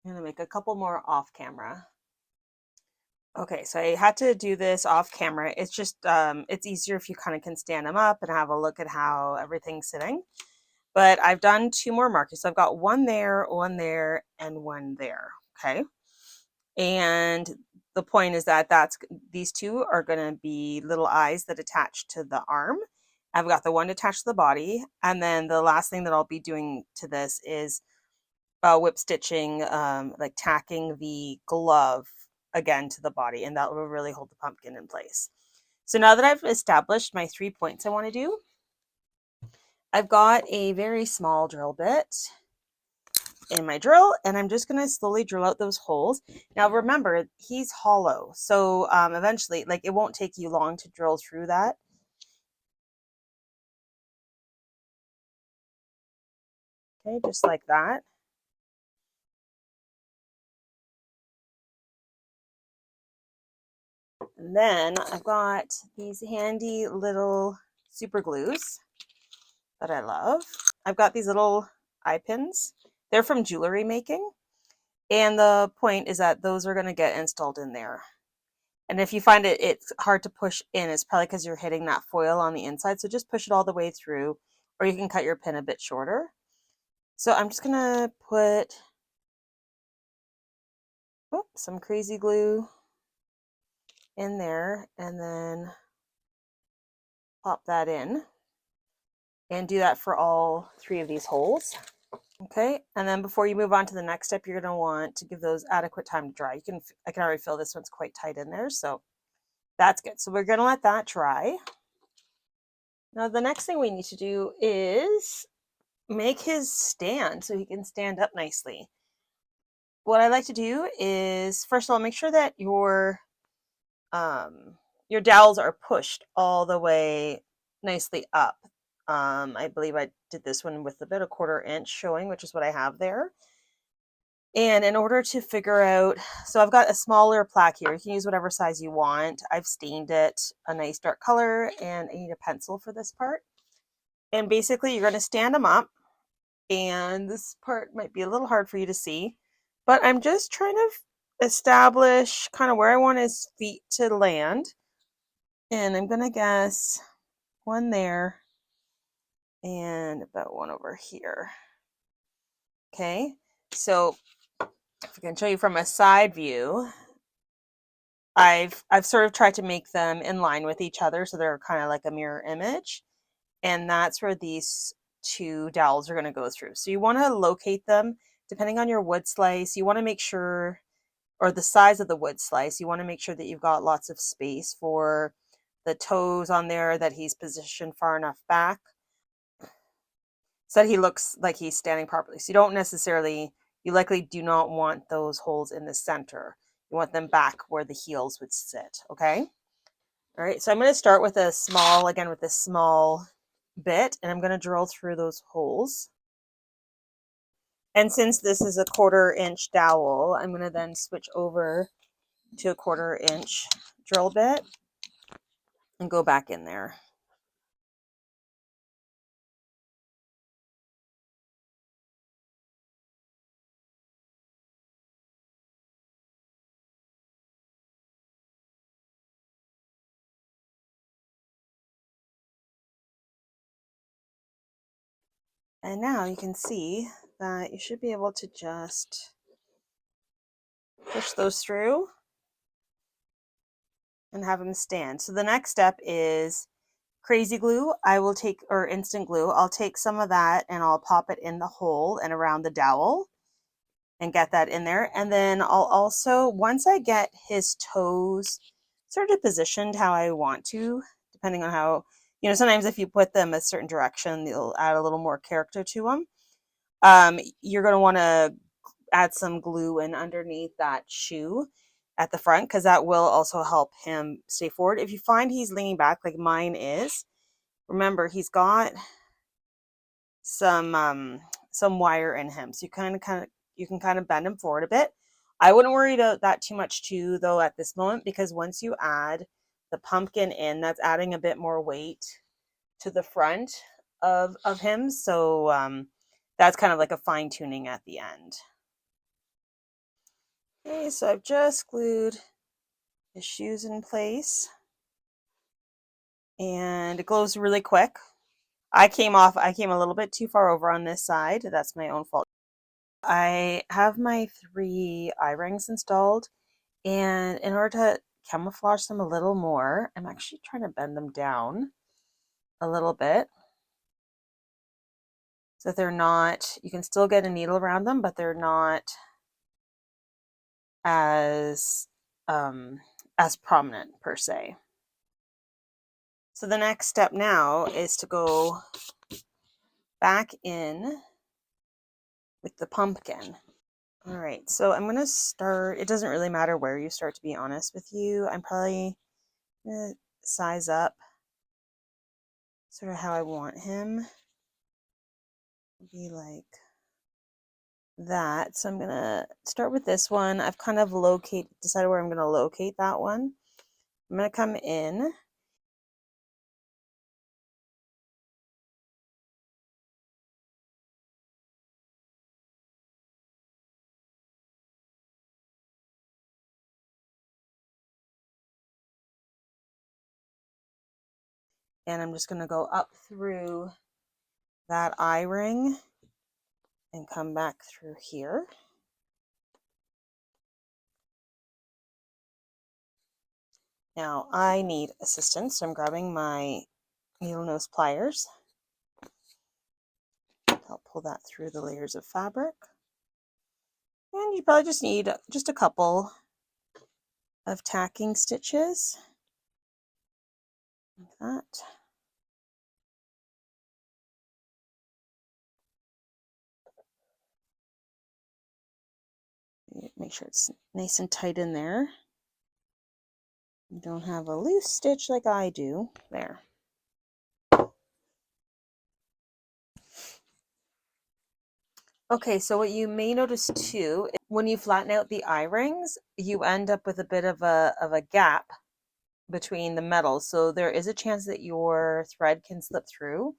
Speaker 2: I'm gonna make a couple more off camera. Okay, so I had to do this off camera. It's just, it's easier if you kind of can stand them up and have a look at how everything's sitting. But I've done two more markers. So I've got one there, and one there, okay? And the point is that these two are gonna be little eyes that attach to the arm. I've got the one attached to the body. And then the last thing that I'll be doing to this is whip stitching, like tacking the glove again to the body, and that will really hold the pumpkin in place. So now that I've established my 3 points I want to do, I've got a very small drill bit in my drill, and I'm just going to slowly drill out those holes. Now remember, he's hollow, so eventually, like, it won't take you long to drill through that. Okay, just like that. And then I've got these handy little super glues that I love. I've got these little eye pins. They're from jewelry making. And the point is that those are going to get installed in there. And if you find it's hard to push in, it's probably because you're hitting that foil on the inside. So just push it all the way through, or you can cut your pin a bit shorter. So I'm just going to put some crazy glue in there and then pop that in and do that for all 3 of these holes. Okay, and then before you move on to the next step, you're going to want to give those adequate time to dry. I can already feel this one's quite tight in there, so that's good. So we're going to let that dry. Now the next thing we need to do is make his stand so he can stand up nicely. What I like to do is, first of all, make sure that your dowels are pushed all the way nicely up. I believe I did this one with about a 1/4 inch showing, which is what I have there. And in order to figure out, so I've got a smaller plaque here. You can use whatever size you want. I've stained it a nice dark color, and I need a pencil for this part. And basically you're going to stand them up, and this part might be a little hard for you to see, but I'm just trying to establish kind of where I want his feet to land. And I'm going to guess one there and about one over here. Okay, so if I can show you from a side view, I've sort of tried to make them in line with each other so they're kind of like a mirror image, and that's where these 2 dowels are going to go through. So you want to locate them depending on your wood slice. You want to make sure, or the size of the wood slice, you want to make sure that you've got lots of space for the toes on there, that he's positioned far enough back so that he looks like he's standing properly. So you likely do not want those holes in the center. You want them back where the heels would sit, okay? All right, so I'm going to start with with this small bit, and I'm going to drill through those holes. And since this is a 1/4 inch dowel, I'm going to then switch over to a 1/4 inch drill bit and go back in there. And now you can see that you should be able to just push those through and have them stand. So the next step is crazy glue. I will take, or instant glue, I'll take some of that and I'll pop it in the hole and around the dowel and get that in there. And then I'll also, once I get his toes sort of positioned how I want to, depending on how, sometimes if you put them a certain direction, they'll add a little more character to them. You're going to want to add some glue in underneath that shoe at the front, because that will also help him stay forward. If you find he's leaning back like mine is, remember he's got some wire in him, so you can kind of bend him forward a bit. I wouldn't worry about that too much too though at this moment, because once you add the pumpkin in, that's adding a bit more weight to the front of him. So that's kind of like a fine tuning at the end. Okay, so I've just glued his shoes in place and it glows really quick. I came a little bit too far over on this side. That's my own fault. I have my 3 eye rings installed, and in order to camouflage them a little more, I'm actually trying to bend them down a little bit so that they're not, you can still get a needle around them, but they're not as as prominent per se. So the next step now is to go back in with the pumpkin. All right, so I'm gonna start, it doesn't really matter where you start, to be honest with you. I'm probably gonna size up sort of how I want him. Be like that. So I'm gonna start with this one. I've kind of decided where I'm gonna locate that one. I'm gonna come in. And I'm just gonna go up through that eye ring and come back through here. Now I need assistance, so I'm grabbing my needle nose pliers. I'll pull that through the layers of fabric. And you probably just need just a couple of tacking stitches, like that. Make sure it's nice and tight in there. You don't have a loose stitch like I do. There. Okay, so what you may notice too, when you flatten out the eye rings, you end up with a bit of a gap between the metals. So there is a chance that your thread can slip through.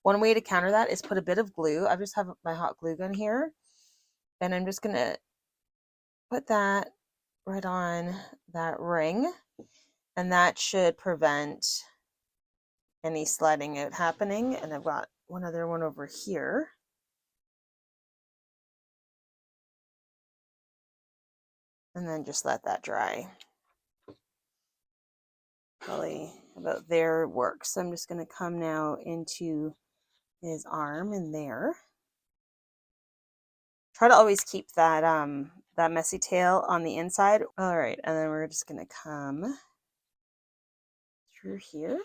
Speaker 2: One way to counter that is put a bit of glue. I just have my hot glue gun here, and I'm just gonna put that right on that ring, and that should prevent any sliding out happening. And I've got one other one over here. And then just let that dry. Probably about there works. So I'm just going to come now into his arm in there. Try to always keep that that messy tail on the inside. All right, and then we're just going to come through here.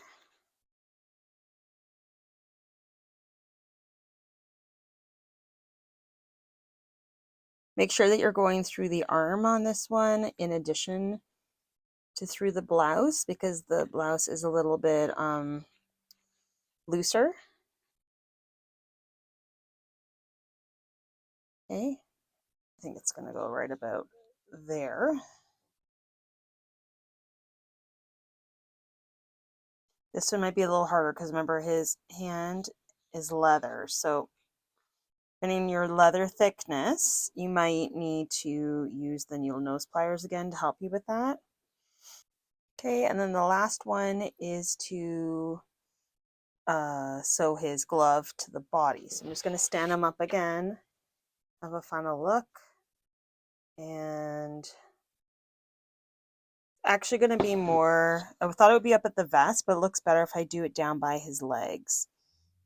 Speaker 2: Make sure that you're going through the arm on this one in addition to through the blouse, because the blouse is a little bit looser. Okay, I think it's going to go right about there. This one might be a little harder because remember his hand is leather. So depending on your leather thickness, you might need to use the needle nose pliers again to help you with that. Okay, and then the last one is to sew his glove to the body. So I'm just going to stand him up again, have a final look, and actually going to be more, I thought it would be up at the vest, but it looks better if I do it down by his legs.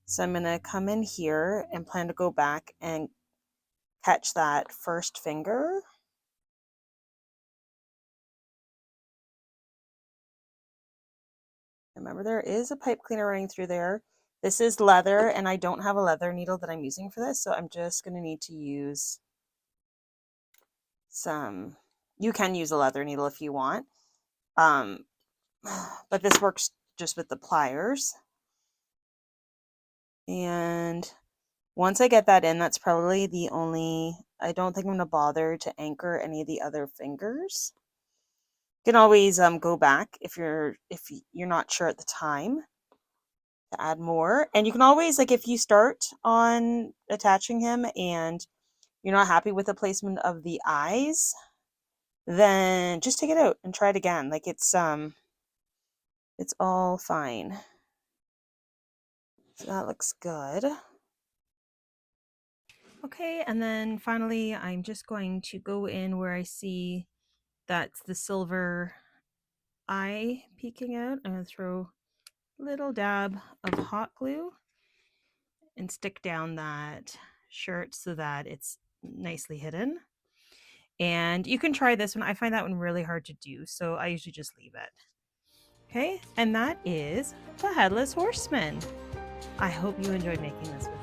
Speaker 2: So I'm going to come in here and plan to go back and catch that first finger. Remember, there is a pipe cleaner running through there. This is leather, and I don't have a leather needle that I'm using for this, so I'm just going to need to use some, you can use a leather needle if you want, but this works just with the pliers. And once I get that in, that's probably the only, I don't think I'm going to bother to anchor any of the other fingers. You can always go back if you're not sure at the time to add more. And you can always, like, if you start on attaching him and you're not happy with the placement of the eyes, then just take it out and try it again. Like, it's all fine. So that looks good.
Speaker 1: Okay, and then finally, I'm just going to go in where I see that's the silver eye peeking out. I'm going to throw a little dab of hot glue and stick down that shirt so that it's nicely hidden. And you can try this one. I find that one really hard to do, so I usually just leave it. Okay, and that is the Headless Horseman. I hope you enjoyed making this video.